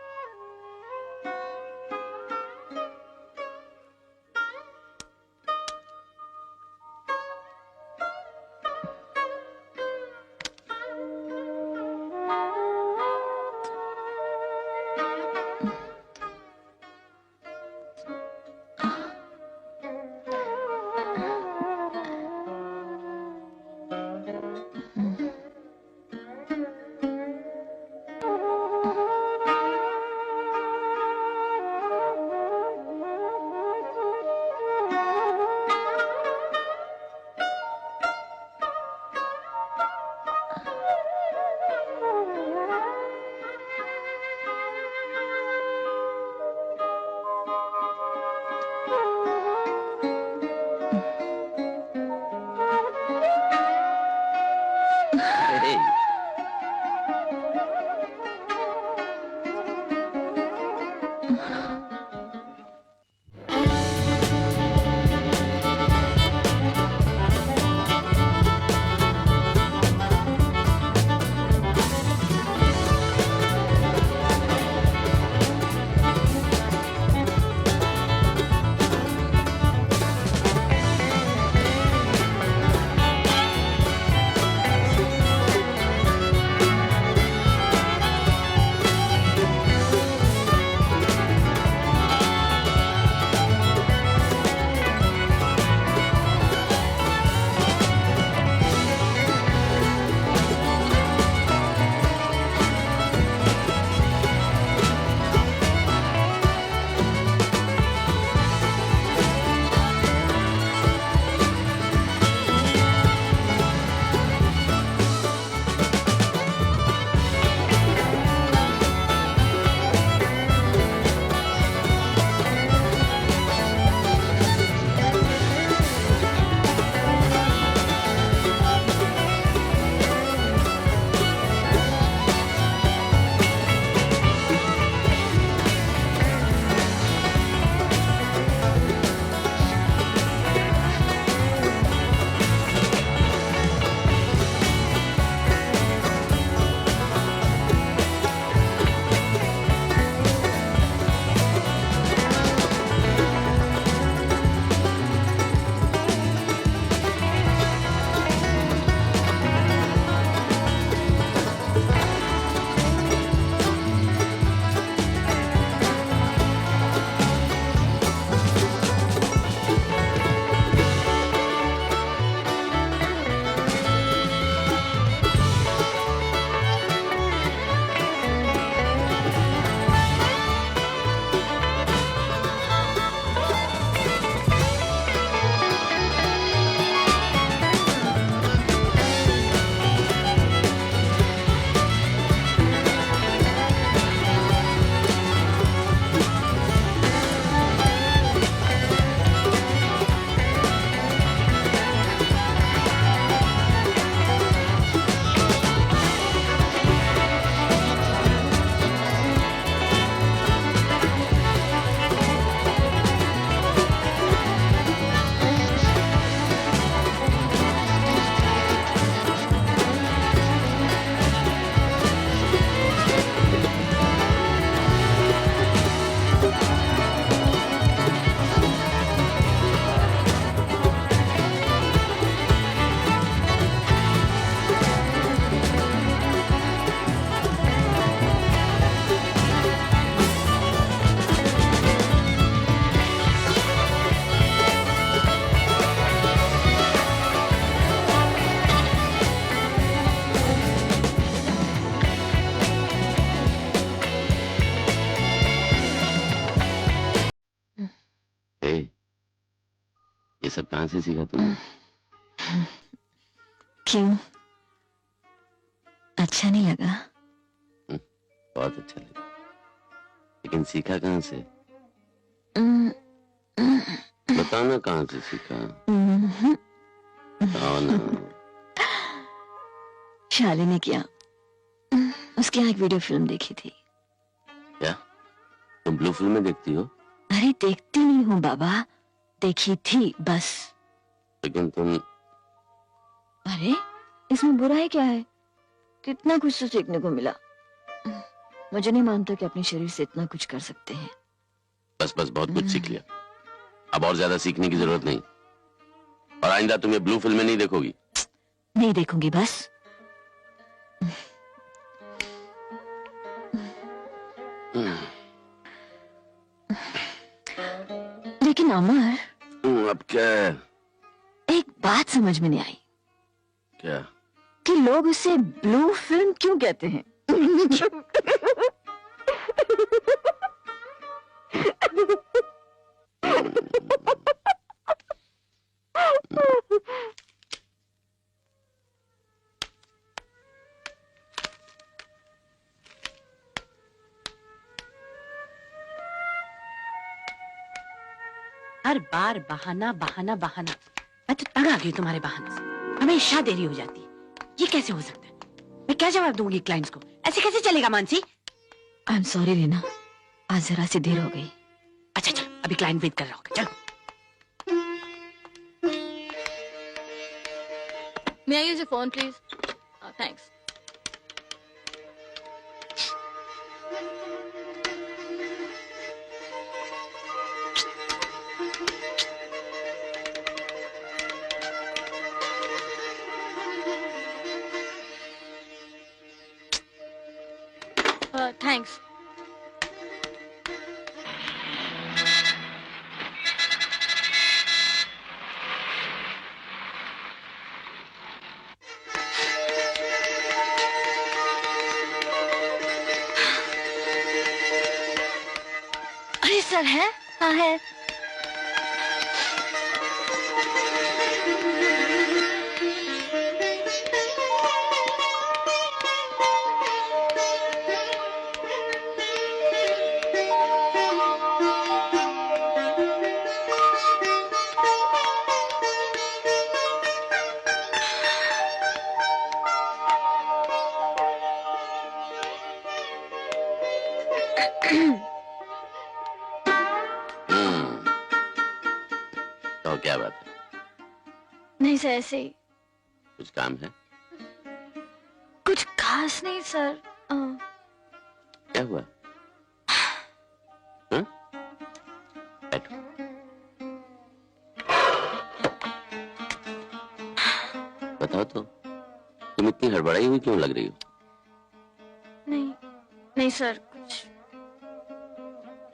B: सब कहां से सीखा तुमने?
G: क्यों, अच्छा नहीं लगा?
B: बहुत अच्छा लगा, लेकिन सीखा कहां से? बताओ ना कहां से सीखा। बताओ ना।
G: शालिनी किया, उसके यहाँ एक वीडियो फिल्म देखी थी।
B: क्या तुम ब्लू फिल्में देखती हो?
G: अरे देखती नहीं हूँ बाबा, देखी थी बस।
B: लेकिन तुम...
G: अरे इसमें बुराई क्या है, कितना कुछ तो सीखने को मिला। मुझे नहीं मानता कि अपने शरीर से इतना कुछ कर सकते हैं।
B: बस बस बहुत कुछ सीख लिया, अब और ज्यादा सीखने की जरूरत नहीं। और आइंदा तुम ये ब्लू फिल्में नहीं देखोगी?
G: नहीं देखूंगी बस। लेकिन अमर,
B: अब क्या है?
G: एक बात समझ में नहीं आई।
B: क्या?
G: कि लोग उसे ब्लू फिल्म क्यों कहते हैं?
I: हर बार बहाना बहाना बहाना। मैं तो तंग आ गई तुम्हारे बहाने से, हमेशा देरी हो जाती है। ये कैसे हो सकता है? मैं क्या जवाब दूंगी क्लाइंट्स को? ऐसे कैसे चलेगा Mansi?
G: I am sorry Reena, आज जरा सी देर हो गई।
I: अच्छा चल, अभी क्लाइंट वेट कर रहा होगा, चलो।
A: May I use your phone, please? Thanks. Thanks. अरे सर है? हाँ है।
B: तो क्या बात है?
A: नहीं सर, ऐसे ही।
B: कुछ काम है?
A: कुछ खास नहीं सर।
B: क्या हुआ? बैठो। बताओ तो, तुम इतनी हड़बड़ाई हुई क्यों लग रही हो?
A: नहीं नहीं सर,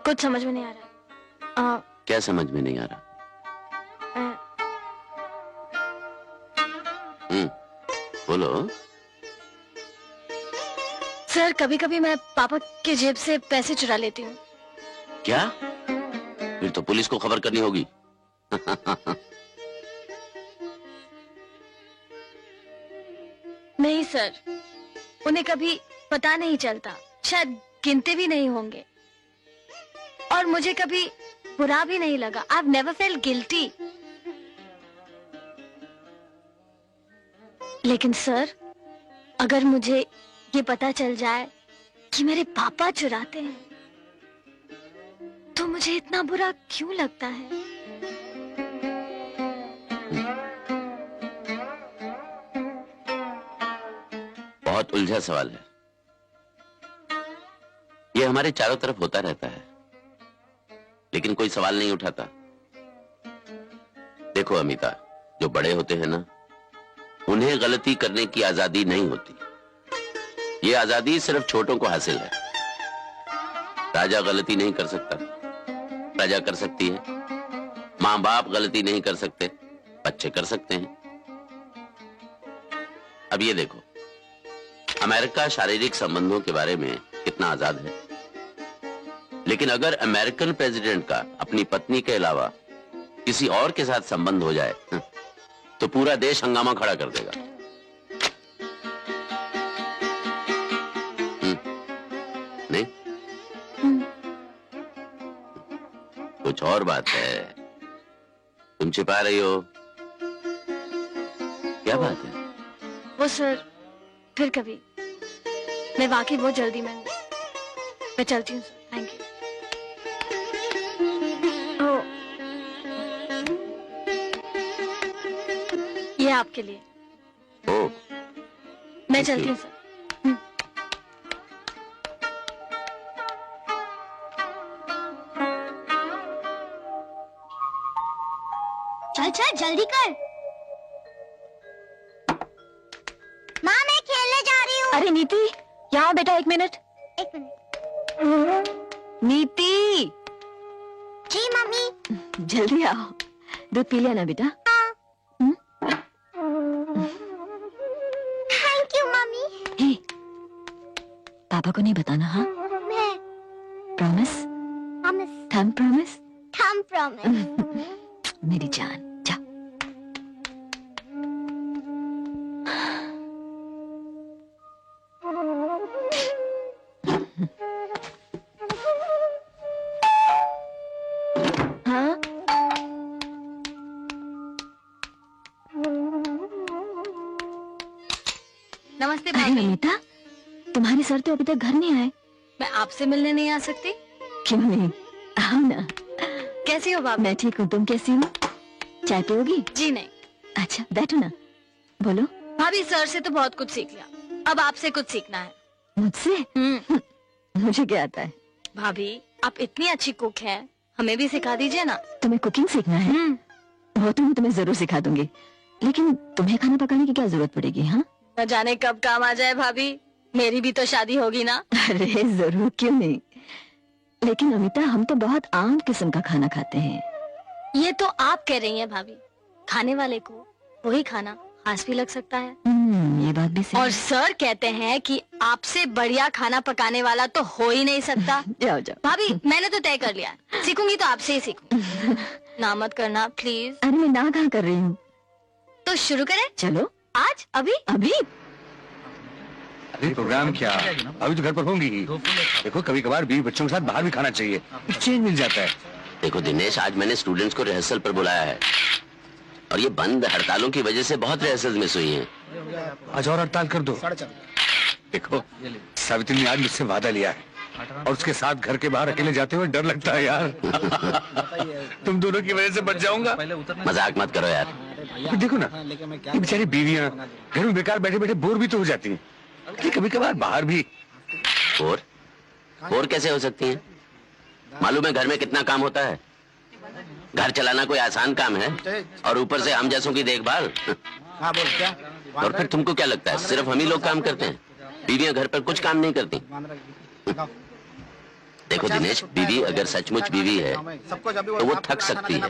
A: कुछ समझ में नहीं आ रहा।
B: क्या समझ में नहीं आ रहा? बोलो।
A: सर कभी कभी मैं पापा के जेब से पैसे चुरा लेती हूँ।
B: क्या? फिर तो पुलिस को खबर करनी होगी।
A: नहीं सर, उन्हें कभी पता नहीं चलता, शायद गिनते भी नहीं होंगे। और मुझे कभी बुरा भी नहीं लगा। I've never felt guilty। लेकिन सर, अगर मुझे ये पता चल जाए कि मेरे पापा चुराते हैं, तो मुझे इतना बुरा क्यों लगता है?
B: बहुत उलझा सवाल है। ये हमारे चारों तरफ होता रहता है, लेकिन कोई सवाल नहीं उठाता। देखो अमिता, जो बड़े होते हैं ना, उन्हें गलती करने की आजादी नहीं होती। ये आजादी सिर्फ छोटों को हासिल है। राजा गलती नहीं कर सकता, प्रजा कर सकती है। मां बाप गलती नहीं कर सकते, बच्चे कर सकते हैं। अब ये देखो, अमेरिका शारीरिक संबंधों के बारे में कितना आजाद है, लेकिन अगर अमेरिकन प्रेसिडेंट का अपनी पत्नी के अलावा किसी और के साथ संबंध हो जाए तो पूरा देश हंगामा खड़ा कर देगा। नहीं? कुछ और बात है, तुम छिपा रही हो, क्या बात है?
A: वो सर, फिर कभी। मैं वाकई बहुत जल्दी में हूँ। मैं चलती हूँ सर, थैंक यू। ये आपके लिए।
B: ओ,
A: मैं चलती हूँ सर।
F: चल चल जल्दी कर। माँ मैं खेलने जा रही हूँ।
G: अरे नीति, यहाँ बेटा, एक मिनट।
F: एक मिनट।
G: नीति,
F: जी मम्मी।
G: जल्दी आओ, दूध पी लिया ना बेटा?
F: Thank you mummy.
G: हे, पापा को नहीं बताना, हाँ?
F: मैं
G: प्रॉमिस?
F: प्रॉमिस।
G: थम प्रॉमिस?
F: थम प्रॉमिस।
G: मेरी जान, जा। हाँ?
A: नमस्ते
G: अरे
A: भाभी।
G: अमिता, तुम्हारे सर तो अभी तक घर नहीं आए।
A: मैं आपसे मिलने नहीं आ सकती?
G: क्यों नहीं, आओ ना।
A: कैसी हो भाभी?
G: मैं ठीक हूँ, तुम कैसी हो? चाय पियोगी?
A: जी नहीं।
G: अच्छा, बैठो ना, बोलो।
A: भाभी, सर से तो बहुत कुछ सीख लिया, अब आपसे कुछ सीखना है।
G: मुझसे? मुझे क्या आता है?
A: भाभी, आप इतनी अच्छी कुक हैं, हमें भी सिखा दीजिए ना।
G: तुम्हें कुकिंग सीखना है? वो तो मैं तुम्हें जरूर सिखा दूंगी, लेकिन तुम्हें खाना पकाने की क्या जरूरत पड़ेगी? हाँ,
A: न जाने कब काम आ जाए भाभी, मेरी भी तो शादी होगी ना।
G: अरे जरूर, क्यों नहीं। लेकिन अमिता, हम तो बहुत आम किस्म का खाना खाते हैं।
A: ये तो आप कह रही हैं भाभी, खाने वाले को वही खाना खास भी लग सकता है।
G: ये बात भी सही
A: और
G: है।
A: सर कहते हैं कि आपसे बढ़िया खाना पकाने वाला तो हो ही नहीं सकता।
G: जाओ जाओ।
A: भाभी, मैंने तो तय कर लिया है, सीखूंगी तो आपसे ही सीखूंगी। ना मत करना प्लीज।
G: अरे मैं ना कहाँ कर रही हूँ।
A: तो शुरू करें?
G: चलो।
A: आज? अभी?
G: अभी?
H: अरे प्रोग्राम क्या, अभी तो घर पर होंगी ही। देखो, कभी कभार बीवी बच्चों के साथ बाहर भी खाना चाहिए, चेंज मिल जाता है।
B: देखो दिनेश, आज मैंने स्टूडेंट्स को रिहर्सल पर बुलाया है और ये बंद हड़तालों की वजह से बहुत रिहर्सल मिस हुई हैं।
H: आज और हड़ताल कर दो। देखो, सावित्री ने आज मुझसे वादा लिया है और उसके साथ घर के बाहर अकेले जाते हुए डर लगता है यार। तुम दोनों की वजह से बच जाऊंगा।
B: मजाक मत करो यार।
H: देखो ना, ये बेचारी बीवियां घर में बेकार बैठे बैठे बोर भी तो हो जाती हैं, कभी कभार बाहर भी।
B: बोर कैसे हो सकती हैं? मालूम है घर में कितना काम होता है? घर चलाना कोई आसान काम है और ऊपर से हम जैसों की देखभाल।
D: हाँ बोल क्या?
B: और फिर तुमको क्या लगता है सिर्फ हम ही लोग काम करते हैं? बीवियां घर पर कुछ काम नहीं करती। देखो दिनेश, बीवी अगर सचमुच बीवी है तो वो थक सकती है,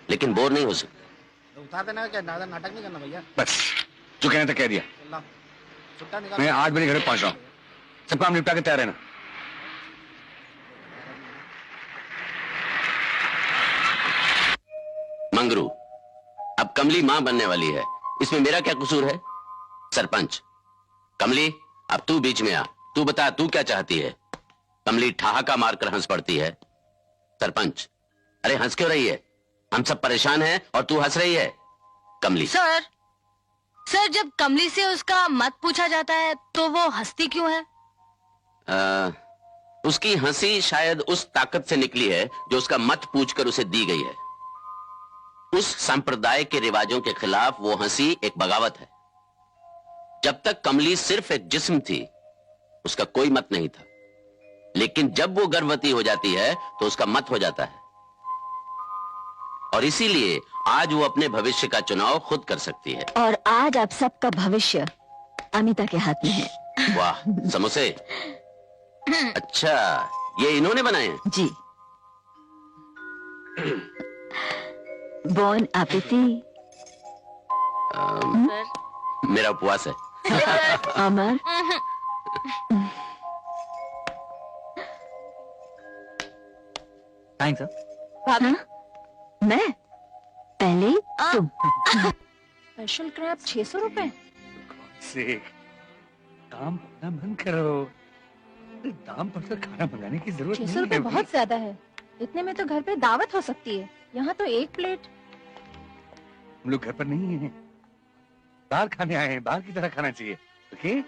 B: लेकिन बोर नहीं हो सकती।
D: उतार देना, क्या नाटक नहीं करना भैया।
H: बस जो कहना था कह दिया। मैं 8 बजे घर पहुंच रहा हूँ, सब काम निपटा के तैयार रहना।
B: मंगरू, अब कमली मां बनने वाली है, इसमें मेरा क्या कसूर है? सरपंच, कमली अब तू बीच में आ, तू बता तू क्या चाहती है? कमली ठहाका मारकर हंस पड़ती है। सरपंच, अरे हंस क्यों रही है? हम सब परेशान हैं और तू हंस रही है। कमली,
A: सर जब कमली से उसका मत पूछा जाता है तो वो हंसती क्यों है?
B: उसकी हंसी शायद उस ताकत से निकली है जो उसका मत पूछकर उसे दी गई है। उस संप्रदाय के रिवाजों के खिलाफ वो हंसी एक बगावत है। जब तक कमली सिर्फ एक जिस्म थी, उसका कोई मत नहीं था, लेकिन जब वो गर्भवती हो जाती है तो उसका मत हो जाता है और इसीलिए आज वो अपने भविष्य का चुनाव खुद कर सकती है।
G: और आज आप सबका भविष्य अमिता के हाथ में है।
B: वाह, समोसे। अच्छा, ये इन्होंने बनाए हैं?
G: जी। बॉन एपेटी।
B: मेरा उपवास है।
G: अमर।
J: थैंक्स।
G: हाँ? मैं? पहले तुम।
A: स्पेशल क्रैब 600 रुपए।
H: से काम अपना बंद करो। दाम पड़कर खाना मंगाने की जरूरत
A: 600
H: नहीं
A: रुपए
H: है
A: बहुत ज्यादा है। इतने में तो घर पे दावत हो सकती है, यहाँ तो एक प्लेट।
H: हम लोग घर पर नहीं हैं, बाहर खाने आए हैं, बाहर की तरह खाना चाहिए। ओके?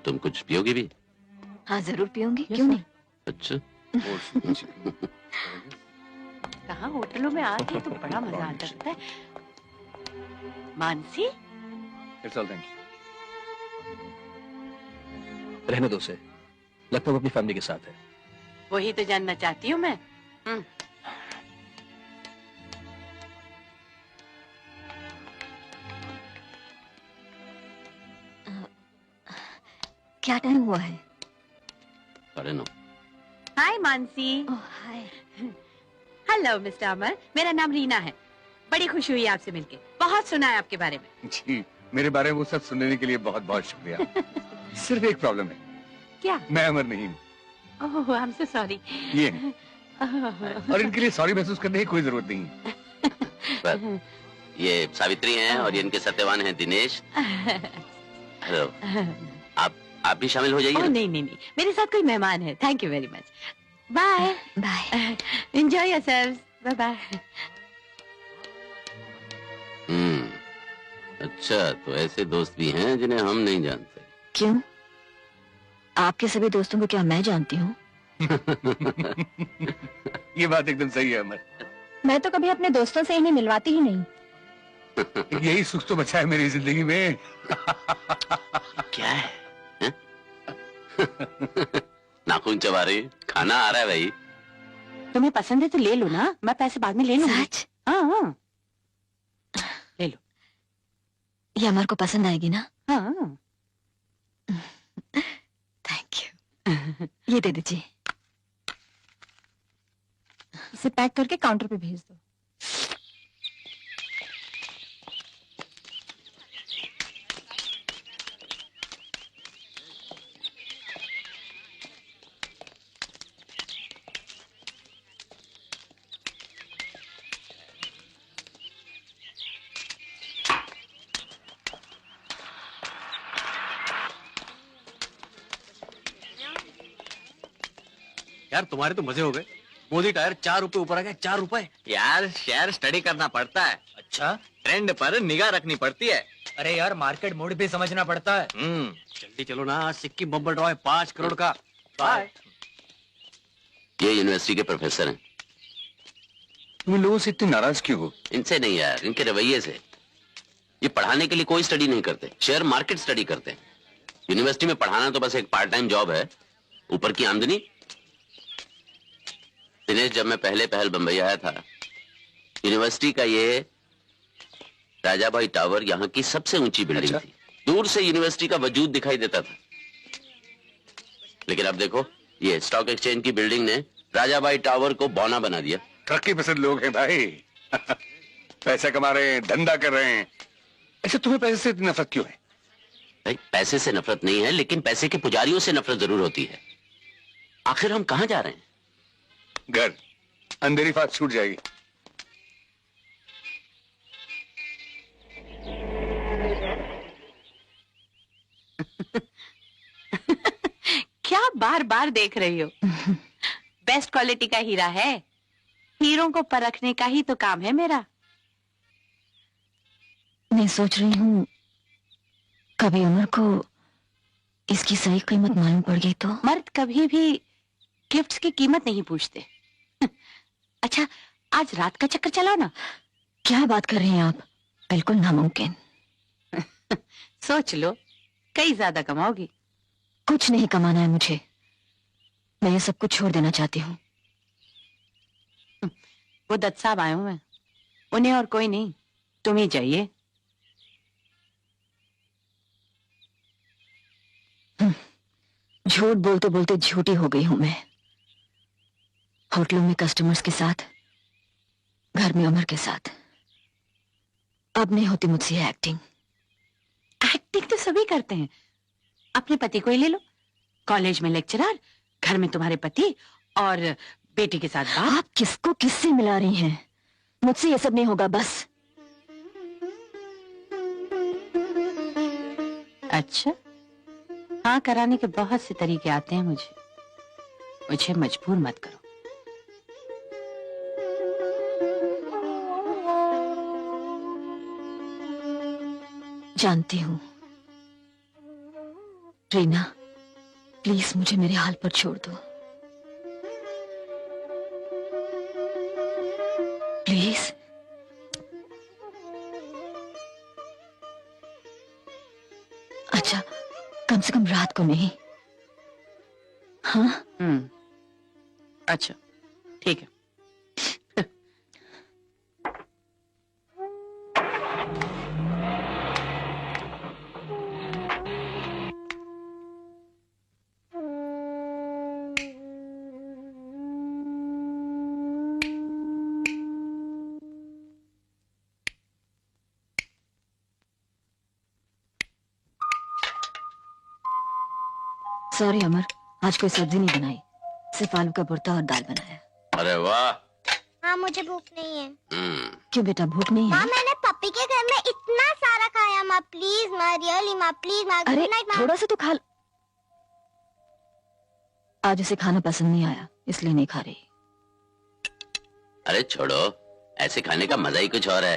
B: तुम कुछ पियोगी भी?
G: हाँ जरूर पीऊंगी, क्यों नहीं।
B: अच्छा।
I: कहाँ होटलों में आके तो बड़ा मजा आता रहता है। Mansi,
H: It's all thank you.
C: रहने दो उसे, लगता है वो अपनी फैमिली के साथ है।
I: वही तो जानना चाहती हूँ मैं।
G: क्या टाइम हुआ है?
B: 9:30।
I: हाय मानसी।
G: हाय।
I: हेलो मिस्टर अमर, मेरा नाम रीना है। बड़ी खुशी हुई आपसे मिलके, बहुत सुना है आपके बारे में।
H: जी, मेरे बारे में वो सब सुनने के लिए बहुत बहुत शुक्रिया। सिर्फ एक प्रॉब्लम है।
I: क्या?
H: मैं अमर नहीं हूँ।
I: ओह, आई एम सो सॉरी।
H: ये है। और इनके लिए सॉरी महसूस करने की कोई जरूरत नहीं है।
B: पर ये सावित्री हैं और ये इनके सत्यवान हैं दिनेश। हेलो। आप भी शामिल हो जाइए।
I: नहीं नहीं नहीं, मेरे साथ कोई मेहमान है। Thank you very much. Bye
G: bye.
I: Enjoy yourselves. Bye bye.
B: अच्छा, तो ऐसे दोस्त भी हैं जिन्हें हम नहीं जानते।
G: क्यों? आपके सभी दोस्तों को क्या मैं जानती हूँ?
H: ये बात एकदम सही है अमर।
A: मैं तो कभी अपने दोस्तों से इन्हें मिलवाती ही नहीं।
H: यही सुख तो बचा है मेरी जिंदगी में।
B: क्या है? नाखून चबा रही? खाना आ रहा है भाई।
I: तुम्हें पसंद है तो ले लो ना, मैं पैसे बाद में ले लूंगी।
G: सच?
I: हाँ, ले लो।
G: ये अमर को पसंद आएगी ना?
I: हाँ।
G: Thank you. ये दे दीजिए।
A: इसे पैक करके काउंटर पे भेज दो।
K: यार तुम्हारे तो मजे हो गए। मोदी टायर 4 रुपए ऊपर आ गया। 4 रुपए।
N: यार शेयर स्टडी करना पड़ता है।
L: अच्छा,
N: ट्रेंड पर निगाह रखनी पड़ती है।
L: अरे यार मार्केट मूड भी समझना पड़ता है।
K: जल्दी चलो ना, सिक्किम बम्पर ड्रॉ है 5 करोड़ का। बाय।
B: ये यूनिवर्सिटी के प्रोफेसर हैं।
H: तुम इन लोगों से इतने नाराज क्यों हो?
B: इनसे नहीं यार, इनके रवैये से। ये पढ़ाने के लिए कोई स्टडी नहीं करते, शेयर मार्केट स्टडी करते हैं। यूनिवर्सिटी में पढ़ाना तो बस एक पार्ट टाइम जॉब है, ऊपर की आमदनी। दिनेश, जब मैं पहल बंबई आया था, यूनिवर्सिटी का ये राजाबाई टावर यहाँ की सबसे ऊंची बिल्डिंग थी। दूर से यूनिवर्सिटी का वजूद दिखाई देता था। लेकिन अब देखो, ये स्टॉक एक्सचेंज की बिल्डिंग ने राजाबाई टावर को बौना बना दिया।
H: तरक्की पसंद लोग हैं भाई। पैसा कमा रहे हैं, धंधा कर रहे हैं। ऐसे तुम्हें पैसे से इतनी नफरत क्यों है?
B: भाई, पैसे से नफरत नहीं है, लेकिन पैसे के पुजारियों से नफरत जरूर होती है। आखिर हम कहाँ जा रहे हैं?
H: घर। अंधेरी फास्ट छूट जाएगी।
I: क्या बार बार देख रही हो? बेस्ट क्वालिटी का हीरा है। हीरों को परखने का ही तो काम है मेरा।
G: मैं सोच रही हूँ कभी अमर को इसकी सही कीमत मालूम पड़ गई तो।
I: मर्द कभी भी गिफ्ट्स की कीमत नहीं पूछते। अच्छा, आज रात का चक्कर चलाओ ना।
G: क्या बात कर रही हैं आप? बिल्कुल नामुमकिन।
I: सोच लो, कई ज्यादा कमाओगी।
G: कुछ नहीं कमाना है मुझे। मैं ये सब कुछ छोड़ देना चाहती हूँ।
I: वो दत्त साहब आए हुए हैं, उन्हें और कोई नहीं, तुम ही चाहिए।
G: झूठ बोलते बोलते झूठी हो गई हूं मैं। होटलों में कस्टमर्स के साथ, घर में अमर के साथ। अब नहीं होती मुझसे ये एक्टिंग।
I: एक्टिंग तो सभी करते हैं। अपने पति को ही ले लो, कॉलेज में लेक्चरर, घर में तुम्हारे पति और बेटी के साथ बाप।
G: आप किसको किससे मिला रही हैं? मुझसे ये सब नहीं होगा, बस।
I: अच्छा, हाँ कराने के बहुत से तरीके आते हैं मुझे मजबूर मत करो।
G: जानती हूँ रीना, प्लीज मुझे मेरे हाल पर छोड़ दो, प्लीज। अच्छा, कम से कम रात को नहीं। हाँ?
I: अच्छा, ठीक है।
G: सॉरी अमर, आज कोई सब्जी नहीं बनाई, सिर्फ आलू का भुर्ता और दाल बनाया।
B: अरे वाह।
F: हाँ, मुझे भूख नहीं है।
G: क्यों बेटा, भूख नहीं है?
F: माँ, मैंने पप्पी के घर में इतना सारा खाया। माँ प्लीज, माँ रियली, माँ प्लीज, माँ
G: अरे
F: गुड नाइट माँ।
G: थोड़ा सा तो खा। आज उसे खाना पसंद नहीं आया, इसलिए नहीं खा रही।
B: अरे छोड़ो, ऐसे खाने का मजा ही कुछ और है।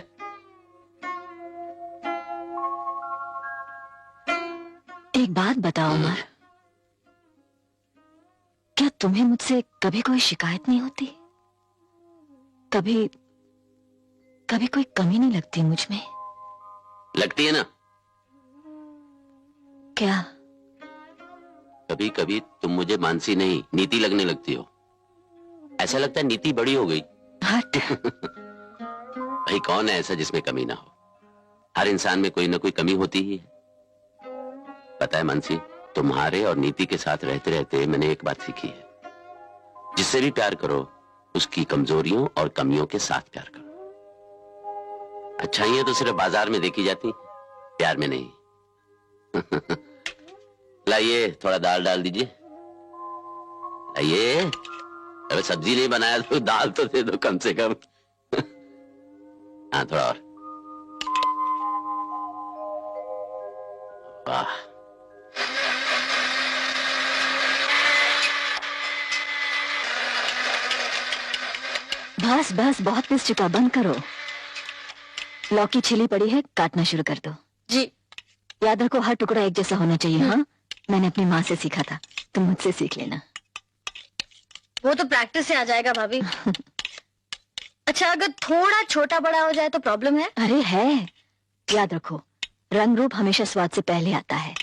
G: एक बात बताओ अमर, क्या तुम्हें मुझसे कभी कोई शिकायत नहीं होती? कभी कोई कमी नहीं लगती मुझ में?
B: लगती है ना।
G: क्या?
B: कभी कभी तुम मुझे मानसी नहीं, नीति लगने लगती हो। ऐसा लगता है नीति बड़ी हो गई।
G: हट।
B: भाई कौन है ऐसा जिसमें कमी ना हो? हर इंसान में कोई ना कोई कमी होती ही है। पता है मानसी, तुम्हारे और नीति के साथ रहते रहते मैंने एक बात सीखी है, जिससे भी प्यार करो उसकी कमजोरियों और कमियों के साथ प्यार करो। अच्छाइयां तो सिर्फ बाजार में देखी जाती, प्यार में नहीं। लाइए थोड़ा दाल डाल दीजिए। लाइए, अरे सब्जी नहीं बनाया तो दाल तो दे दो कम से कम। हाँ थोड़ा और। वाह,
G: बस बस, बहुत पिस चुका, बंद करो। लौकी छिली पड़ी है, काटना शुरू कर दो।
A: जी।
G: याद रखो, हर टुकड़ा एक जैसा होना चाहिए। हाँ, मैंने अपनी माँ से सीखा था, तुम मुझसे सीख लेना।
A: वो तो प्रैक्टिस से आ जाएगा भाभी। अच्छा, अगर थोड़ा छोटा बड़ा हो जाए तो प्रॉब्लम है?
G: अरे है, याद रखो, रंग रूप हमेशा स्वाद से पहले आता है।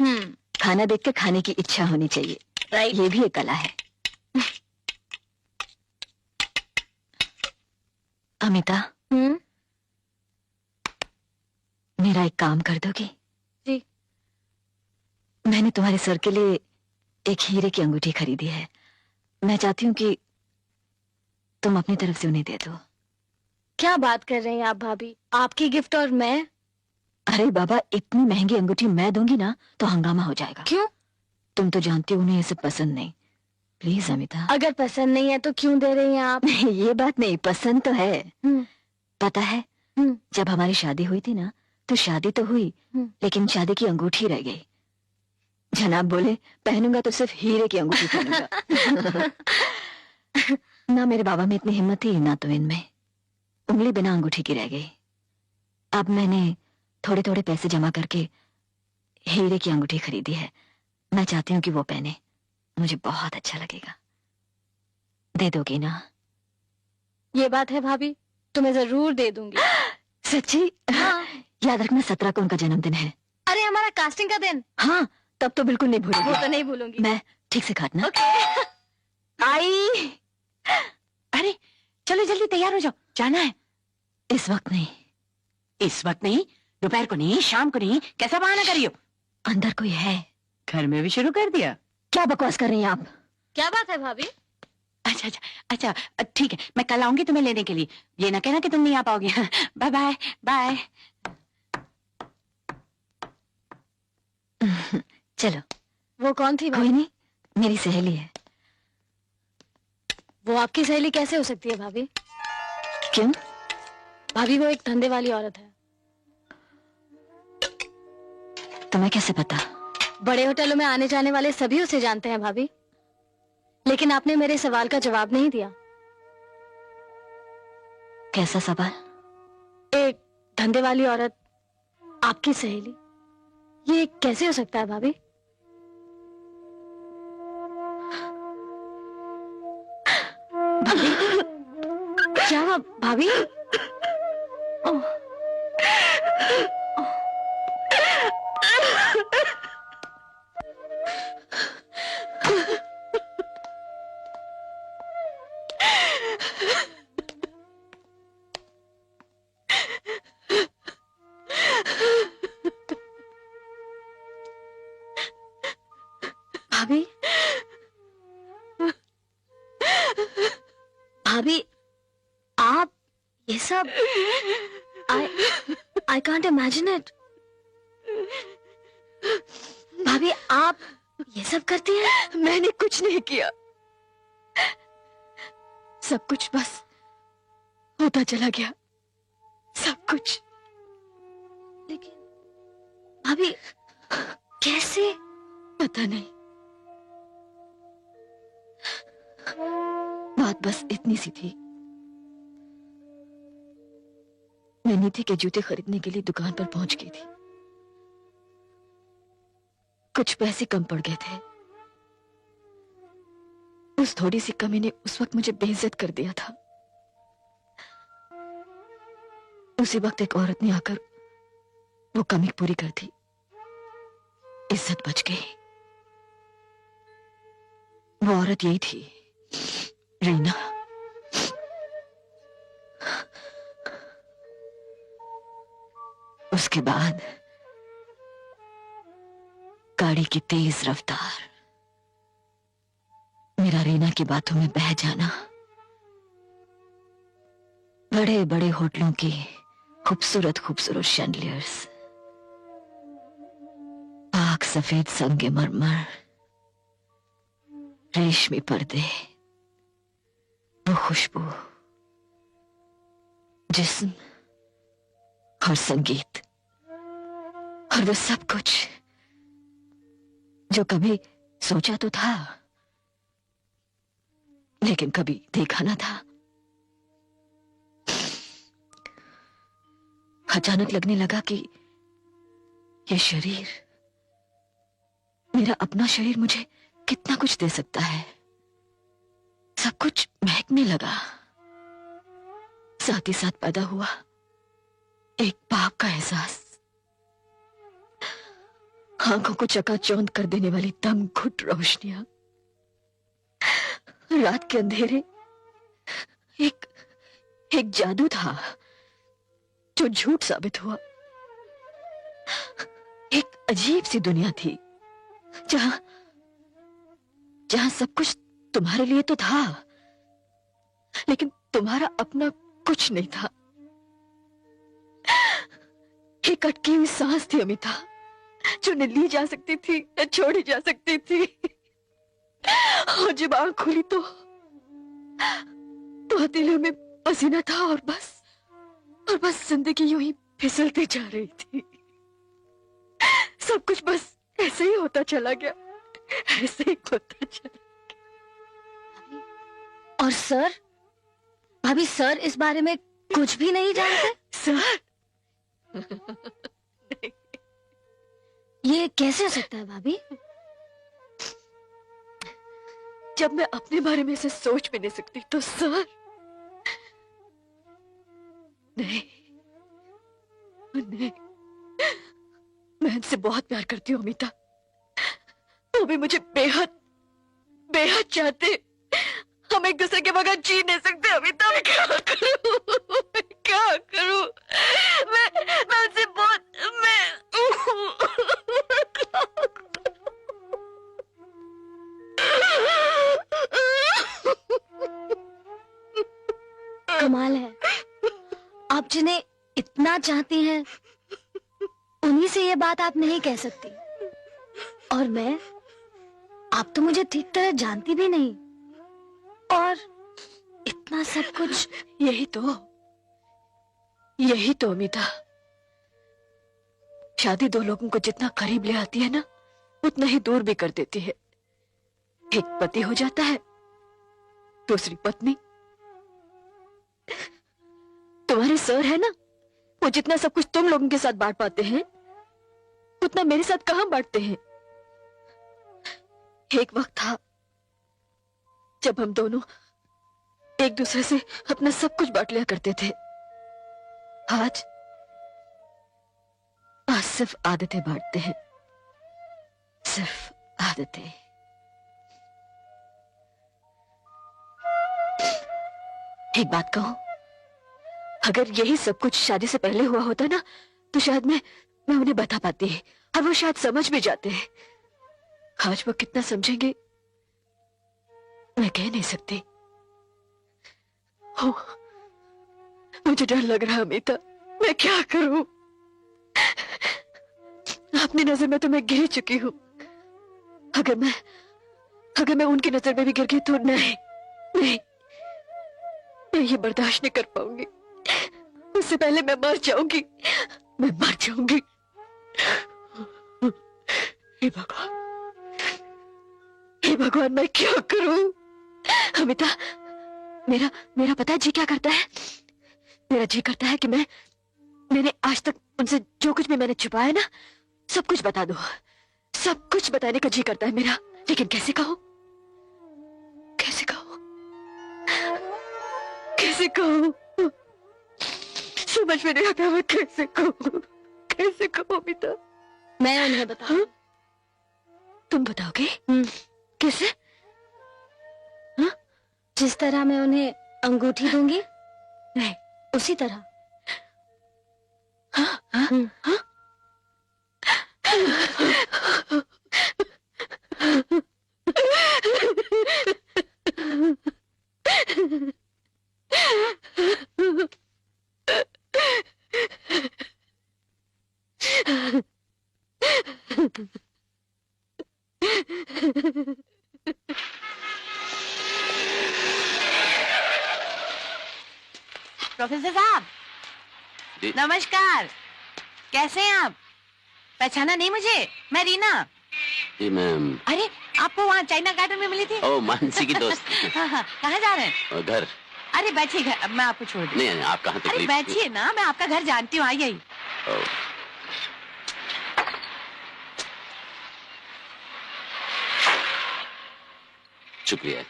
G: खाना देख के खाने की इच्छा होनी चाहिए।
A: राइट।
G: ये भी एक कला है। अमिता, मेरा एक काम कर दोगी?
A: जी।
G: मैंने तुम्हारे सर के लिए एक हीरे की अंगूठी खरीदी है। मैं चाहती हूँ कि तुम अपनी तरफ से उन्हें दे दो।
A: क्या बात कर रही हैं आप भाभी? आपकी गिफ्ट और मैं?
G: अरे बाबा, इतनी महंगी अंगूठी मैं दूंगी ना तो हंगामा हो जाएगा।
A: क्यों?
G: तुम तो जानती हो उन्हें ये सब पसंद नहीं। प्लीज अमिता।
A: अगर पसंद नहीं है तो क्यों दे रही हैं आप?
G: ये बात नहीं, पसंद तो है। पता है, जब हमारी शादी हुई थी ना, तो शादी तो हुई, लेकिन शादी की अंगूठी रह गई। जनाब बोले पहनूंगा तो सिर्फ हीरे की अंगूठी पहनूंगा। ना मेरे बाबा में इतनी हिम्मत थी, ना तो इनमें। उंगली बिना अंगूठी की रह गई। अब मैंने थोड़े थोड़े पैसे जमा करके हीरे की अंगूठी खरीदी है। मैं चाहती हूँ कि वो पहने, मुझे बहुत अच्छा लगेगा। दे दोगी ना?
A: ये बात है भाभी, तुम्हें जरूर दे दूंगी।
G: सच्ची?
A: हाँ।
G: याद रखना 17 को उनका जन्मदिन है।
A: अरे हमारा कास्टिंग का दिन?
G: हाँ, तब तो बिल्कुल नहीं भूलूंगी।
A: वो तो नहीं भूलूंगी
G: मैं। ठीक से काटना।
A: ओके।
I: आई, अरे चलो जल्दी तैयार हो जाओ, जाना है।
G: इस वक्त नहीं।
I: इस वक्त नहीं? दोपहर को नहीं, शाम को नहीं? कैसा बहाना करियो?
G: अंदर कोई है।
I: घर में भी शुरू कर दिया?
G: क्या बकवास कर रही हैं आप?
A: क्या बात है भाभी?
I: अच्छा अच्छा अच्छा, ठीक है, मैं कल आऊंगी तुम्हें लेने के लिए। ये ना कहना कि तुम नहीं आ पाओगे। Bye bye bye.
G: चलो।
A: वो कौन थी?
G: कोई नहीं, मेरी सहेली है।
A: वो आपकी सहेली कैसे हो सकती है भाभी?
G: क्यों?
A: भाभी वो एक धंधे वाली औरत है।
G: तुम्हें कैसे पता?
A: बड़े होटलों में आने जाने वाले सभी उसे जानते हैं भाभी। लेकिन आपने मेरे सवाल का जवाब नहीं दिया।
G: कैसा सवाल?
A: एक धंधे वाली औरत आपकी सहेली, ये कैसे हो सकता है भाभी? भाभी क्या हुआ भाभी? ओह, भाभी भाभी आप ये सब आई कांट इमेजिन इट। भाभी आप ये सब करती हैं?
G: मैंने कुछ नहीं किया, सब कुछ बस होता चला गया, सब कुछ।
A: लेकिन भाभी कैसे?
G: पता नहीं, बात बस इतनी सी थी। मैं नीति के जूते खरीदने के लिए दुकान पर पहुंच गई थी। कुछ पैसे कम पड़ गए थे। उस थोड़ी सी कमी ने उस वक्त मुझे बेइज्जत कर दिया था। उसी वक्त एक औरत ने आकर वो कमी पूरी कर दी। इज्जत बच गई। वो औरत यही थी, रीना। उसके बाद गाड़ी की तेज रफ्तार, मेरा रीना की बातों में बह जाना, बड़े बड़े होटलों की खूबसूरत खूबसूरत शैंडलियर्स, पाक सफेद संगमरमर, रेशमी पर्दे, वो खुशबू, जिस्म और संगीत, और वो सब कुछ जो कभी सोचा तो था लेकिन कभी देखा ना था। अचानक लगने लगा कि ये शरीर, मेरा अपना शरीर मुझे कितना कुछ दे सकता है। सब कुछ महकने लगा। साथ ही साथ पैदा हुआ एक पाप का एहसास। आंखों को चकाचौंध कर देने वाली दम घुट रोशनियां, रात के अंधेरे, एक जादू था जो झूठ साबित हुआ। एक अजीब सी दुनिया थी जहां सब कुछ तुम्हारे लिए तो था लेकिन तुम्हारा अपना कुछ नहीं था। एक अटकी हुई सांस थी अमिता, जो न ली जा सकती थी न छोड़ी जा सकती थी। और जब आंख खुली तो हथेलियों में पसीना था और बस जिंदगी यूं ही फिसलती जा रही थी। सब कुछ बस ऐसे ही होता चला गया, ऐसे ही होता चला।
A: और सर, भाभी सर इस बारे में कुछ भी नहीं जानते?
G: सर
A: ये कैसे हो सकता है भाभी?
G: जब मैं अपने बारे में से सोच भी नहीं सकती तो सर, नहीं, मैं इनसे बहुत प्यार करती हूँ अमिता। वो भी मुझे बेहद बेहद चाहते। हम एक दूसरे के बगैर जी नहीं सकते अमिता। मैं क्या करूं? मैं क्या करूं? मैं उनसे बहुत
A: कमाल है, आप जिन्हें इतना चाहती हैं उन्हीं से ये बात आप नहीं कह सकती। और मैं, आप तो मुझे ठीक तरह जानती भी नहीं और इतना सब कुछ।
G: यही तो, यही तो अमिता, शादी दो लोगों को जितना करीब ले आती है ना, उतना ही दूर भी कर देती है। एक पति हो जाता है, दूसरी पत्नी। तुम्हारे सर है ना, वो जितना सब कुछ तुम लोगों के साथ बांट पाते हैं, उतना मेरे साथ कहां बांटते हैं। एक वक्त था जब हम दोनों एक दूसरे से अपना सब कुछ बांट लिया करते थे। आज सिर्फ आदतें बांटते हैं, सिर्फ आदतें। एक बात कहूं, अगर यही सब कुछ शादी से पहले हुआ होता ना, तो शायद मैं उन्हें बता पाती है और वो शायद समझ भी जाते हैं। आज वो कितना समझेंगे मैं कह नहीं सकती। हो, मुझे डर लग रहा है अमिता, मैं क्या करूं? अपनी नजर में तो मैं गिर चुकी हूं। अगर मैं उनकी नजर में भी गिर गई तो नहीं, मैं ये बर्दाश्त नहीं कर पाऊंगी। उससे पहले मैं मर जाऊंगी, मैं मर जाऊंगी। हे भगवान, हे भगवान, मैं क्या करूं? अमिता, मेरा पता है जी क्या करता है? मेरा जी करता है कि मैंने आज तक उनसे जो कुछ भी मैंने छुपाया ना, सब कुछ बता दो। सब कुछ बताने का जी करता है मेरा, लेकिन कैसे कहूं? कैसे कहूं? कैसे कहूं? समझ में नहीं आता मैं कैसे कहूं? कैसे कहूं अमिता?
A: मैं उन्हें बताऊं।
G: तुम बताओगे? कैसे?
A: हाँ? जिस तरह मैं उन्हें अंगूठी दूंगी,
G: नहीं,
A: उसी तरह।
G: हाँ? हाँ? हाँ?
I: प्रोफेसर साहब, नमस्कार। कैसे हैं आप? पहचाना नहीं मुझे? मैं रीना।
B: जी मैम।
I: अरे, आपको वहाँ चाइना गार्डन में मिली थी?
B: ओ, मानसी की दोस्त।
I: हाँ हाँ, कहाँ जा रहे हैं?
B: घर।
I: अरे बैठिए, घर मैं आपको छोड़ दूँ।
B: नहीं, आप कहाँ
I: अरे
B: तकलीफ?
I: बैठिए ना, मैं आपका घर जानती हूँ, आइए।
B: शुक्रिया।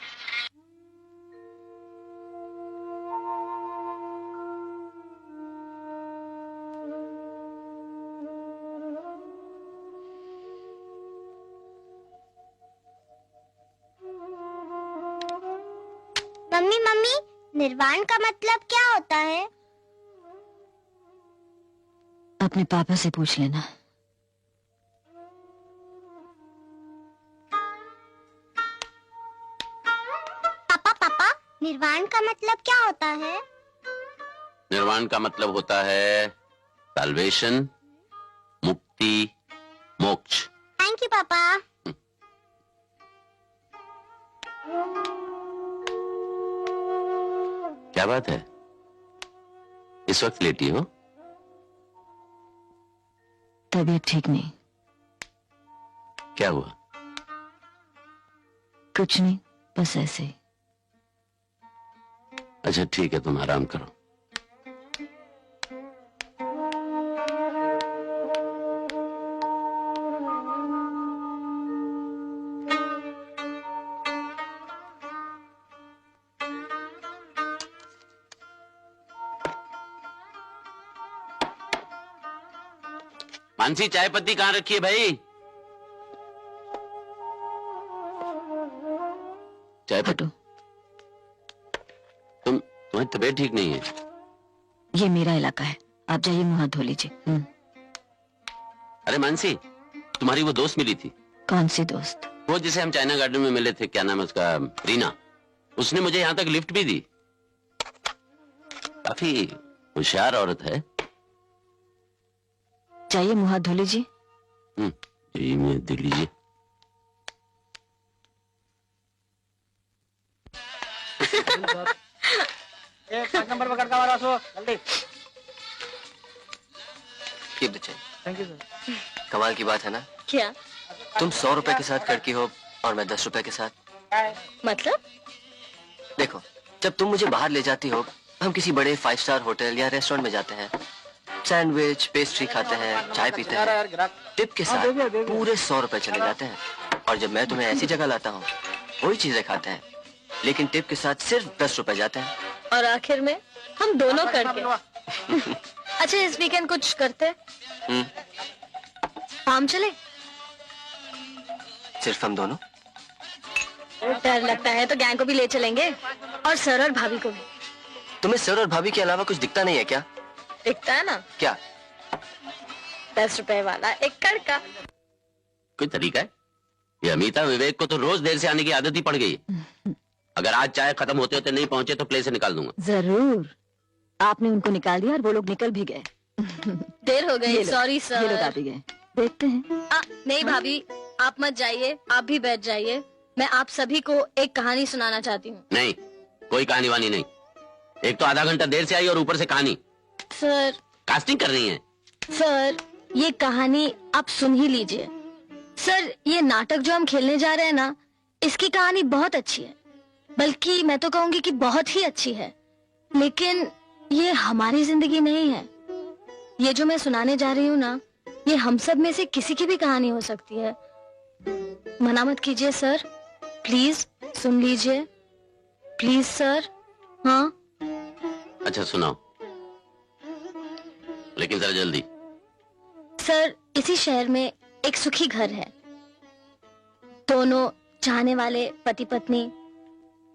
F: मम्मी मम्मी, निर्वाण का मतलब क्या होता है?
G: अपने पापा से पूछ लेना।
F: पापा, निर्वाण का मतलब क्या होता है?
B: निर्वाण का मतलब होता है साल्वेशन, मुक्ति, मोक्ष।
F: थैंक यू पापा।
B: क्या बात है, इस वक्त लेटी हो?
G: तबीयत ठीक नहीं।
B: क्या हुआ?
G: कुछ नहीं, बस ऐसे ही।
B: अच्छा ठीक है, तुम आराम करो। मानसी, चाय पत्ती कहाँ रखी है भाई? चाय पत्ती। तुम्हारी तबीयत ठीक नहीं है?
G: ये मेरा इलाका है, आप जाइए मुंह हाथ धो लीजिए।
B: अरे मानसी, तुम्हारी वो दोस्त मिली थी।
G: कौन सी दोस्त?
B: वो जिसे हम चाइना गार्डन में मिले थे, क्या नाम है उसका? रीना। उसने मुझे यहाँ तक लिफ्ट भी दी। काफी होशियार औरत है।
G: जाइए मुंह हाथ धो लीजिए।
B: जी, मुंह धो लीजिए।
D: एक 5 नंबर पकड़ का वाला सो जल्दी।
O: Keep the change.
D: Thank you sir.
O: कमाल की बात है ना,
A: क्या
O: तुम 100 रुपए के साथ लड़की हो और मैं 10 रुपए के साथ।
A: मतलब?
O: देखो, जब तुम मुझे बाहर ले जाती हो, हम किसी बड़े 5 स्टार होटल या रेस्टोरेंट में जाते हैं, सैंडविच पेस्ट्री खाते हैं, चाय पीते हैं, टिप के साथ पूरे 100 रुपए चले जाते हैं। और जब मैं तुम्हें ऐसी जगह लाता हूँ, वही चीजें खाते हैं, लेकिन टिप के साथ सिर्फ 10 रुपए जाते हैं।
A: और आखिर में हम दोनों करके अच्छा, इस वीकेंड कुछ करते? हम चले?
O: सिर्फ हम दोनों?
A: डर लगता है तो गैंग को भी ले चलेंगे, और सर और भाभी को भी।
O: तुम्हें सर और भाभी के अलावा कुछ दिखता नहीं है क्या?
A: दिखता है ना।
O: क्या?
A: 10 रुपए वाला एक कड़का।
B: कोई तरीका है? ये अमिता विवेक को तो रोज देर से आने की आदत ही पड़ गई है। अगर आज चाय खत्म होते होते नहीं पहुंचे तो प्ले से निकाल दूंगा।
G: जरूर, आपने उनको निकाल दिया और वो लोग निकल भी गए।
A: देर हो गई, सॉरी सर।
G: ये लोग आ भी गए, देखते हैं।
A: नहीं भाभी, आप मत जाइए, आप भी बैठ जाइए। मैं आप सभी को एक कहानी सुनाना चाहती हूँ।
B: नहीं, कोई कहानी वानी नहीं। एक तो आधा घंटा देर से आई और ऊपर से कहानी।
A: सर,
B: कास्टिंग कर रही है।
A: सर, ये कहानी आप सुन ही लीजिए। सर, ये नाटक जो हम खेलने जा रहे हैं ना, इसकी कहानी बहुत अच्छी है, बल्कि मैं तो कहूँगी कि बहुत ही अच्छी है। लेकिन ये हमारी जिंदगी नहीं है। ये जो मैं सुनाने जा रही हूँ ना, ये हम सब में से किसी की भी कहानी हो सकती है। मना मत कीजिए सर, प्लीज सुन लीजिए, प्लीज सर। हाँ
B: अच्छा सुनाओ, लेकिन जरा जल्दी।
A: सर, इसी शहर में एक सुखी घर है। दोनों चाहने वाले पति पत्नी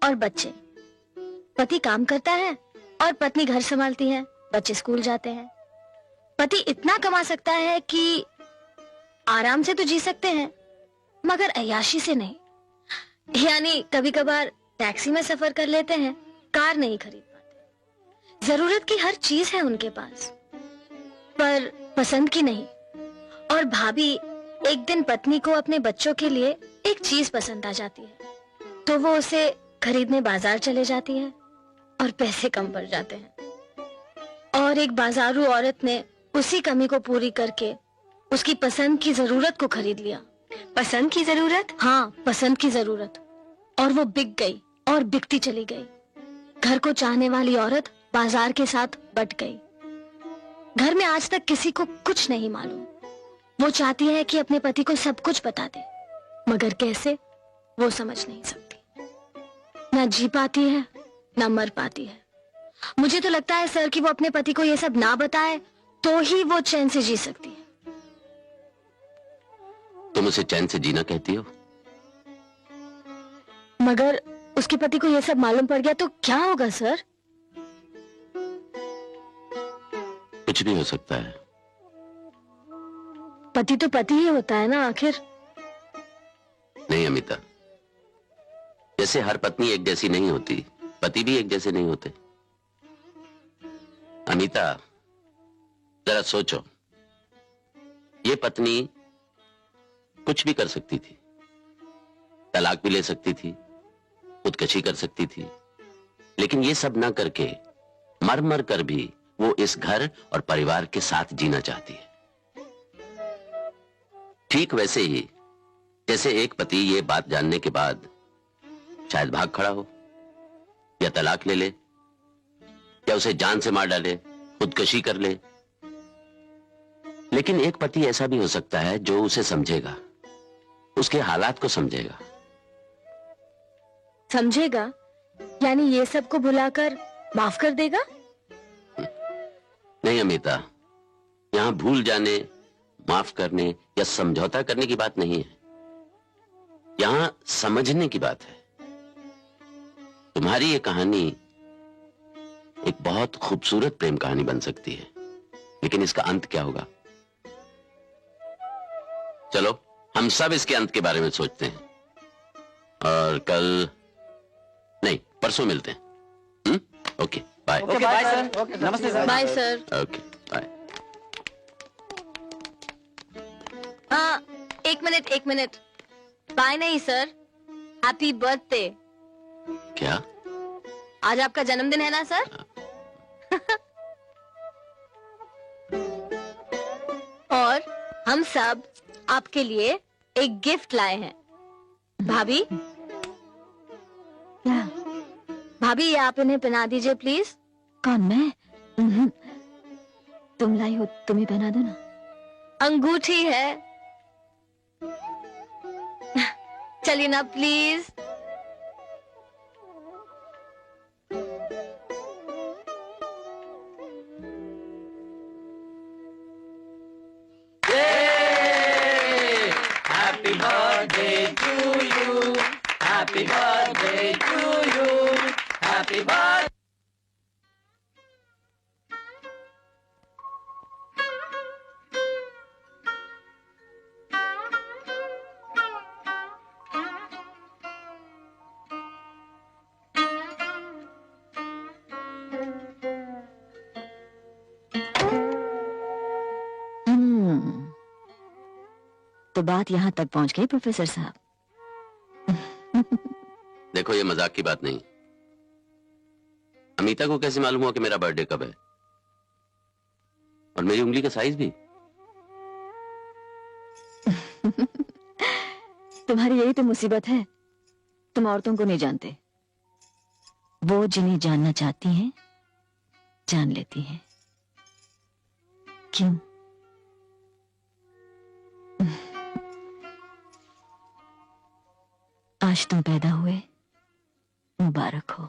A: और बच्चे। पति काम करता है और पत्नी घर संभालती है, बच्चे स्कूल जाते हैं। पति इतना कमा सकता है कि आराम से तो जी सकते हैं, मगर अय्याशी से नहीं। यानी कभी कभार टैक्सी में सफर कर लेते हैं, कार नहीं खरीद पाते। जरूरत की हर चीज है उनके पास, पर पसंद की नहीं। और भाभी एक दिन पत्नी को अपने बच्चों के लिए एक चीज पसंद आ जाती है, तो वो उसे खरीदने बाजार चले जाती है और पैसे कम पड़ जाते हैं। और एक बाजारू औरत ने उसी कमी को पूरी करके उसकी पसंद की जरूरत को खरीद लिया।
E: पसंद की जरूरत?
A: हाँ, पसंद की जरूरत। और वो बिक गई और बिकती चली गई। घर को चाहने वाली औरत बाजार के साथ बट गई। घर में आज तक किसी को कुछ नहीं मालूम। वो चाहती है कि अपने पति को सब कुछ बता दे, मगर कैसे, वो समझ नहीं सकती। ना जी पाती है, ना मर पाती है। मुझे तो लगता है सर कि वो अपने पति को ये सब ना बताए तो ही वो चैन से जी सकती है।
B: तुम उसे चैन से जीना कहती हो?
A: मगर उसके पति को ये सब मालूम पड़ गया तो क्या होगा सर?
B: कुछ भी हो सकता है।
A: पति तो पति ही होता है ना आखिर।
B: नहीं अमिता, जैसे हर पत्नी एक जैसी नहीं होती, पति भी एक जैसे नहीं होते। अमिता, जरा सोचो, ये पत्नी कुछ भी कर सकती थी। तलाक भी ले सकती थी, खुदकशी कर सकती थी, लेकिन ये सब ना करके मर मर कर भी वो इस घर और परिवार के साथ जीना चाहती है। ठीक वैसे ही जैसे एक पति ये बात जानने के बाद शायद भाग खड़ा हो, या तलाक ले ले, या उसे जान से मार डाले, खुदकशी कर ले। लेकिन एक पति ऐसा भी हो सकता है जो उसे समझेगा, उसके हालात को समझेगा।
A: समझेगा? यानी ये सब को भुलाकर माफ कर देगा?
B: नहीं अमिता, यहां भूल जाने, माफ करने या समझौता करने की बात नहीं है। यहां समझने की बात है। तुम्हारी ये कहानी एक बहुत खूबसूरत प्रेम कहानी बन सकती है, लेकिन इसका अंत क्या होगा? चलो हम सब इसके अंत के बारे में सोचते हैं, और कल नहीं परसों मिलते हैं। Okay bye.
L: Okay bye sir. Okay नमस्ते sir.
A: Bye sir.
B: Okay bye.
A: हाँ, एक मिनट। बाय नहीं सर, हैप्पी बर्थडे।
B: क्या?
A: आज आपका जन्मदिन है ना सर? हम सब आपके लिए एक गिफ्ट लाए हैं। भाभी,
G: क्या?
A: भाभी ये आप इन्हें पहना दीजिए प्लीज।
G: कौन, मैं? तुम लाई हो, तुम्हें पहना दो ना।
A: अंगूठी है, चलिए ना please.
J: Happy birthday to you. Happy birthday to you. Happy birthday.
G: तो बात यहाँ तक पहुंच गई प्रोफेसर साहब।
B: देखो ये मजाक की बात नहीं। अमीता को कैसे मालूम हुआ कि मेरा बर्थडे कब है? और मेरी उंगली का साइज भी?
G: तुम्हारी यही तो मुसीबत है, तुम औरतों को नहीं जानते। वो जिन्हें जानना चाहती हैं जान लेती हैं। क्यों? आज तुम पैदा हुए, मुबारक हो।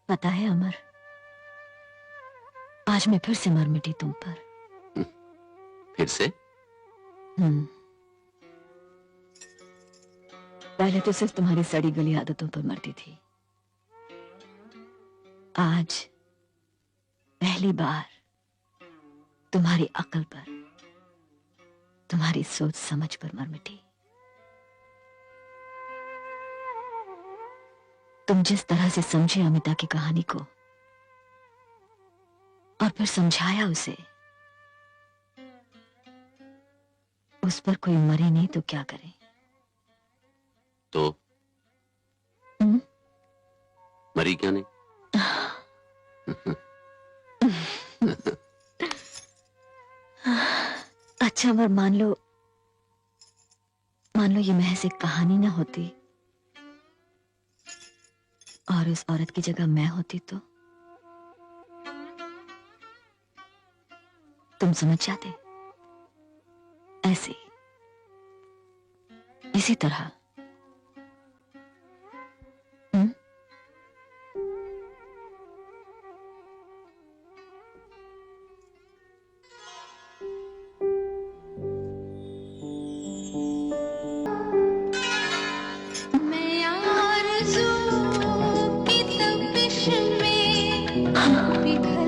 G: पता है अमर, आज मैं फिर से मर मिटी तुम पर।
B: फिर से?
G: पहले तो सिर्फ तुम्हारी सड़ी गली आदतों पर मरती थी। आज पहली बार तुम्हारी अकल पर, तुम्हारी सोच समझ पर मर मिटी। तुम जिस तरह से समझे अमिता की कहानी को और फिर समझाया उसे, उस पर कोई मरे नहीं तो क्या करे?
B: तो मरी क्यों नहीं?
G: अच्छा अमर, मान लो ये महज एक कहानी ना होती और उस औरत की जगह मैं होती तो तुम समझ जाते। ऐसे इसी तरह।
F: में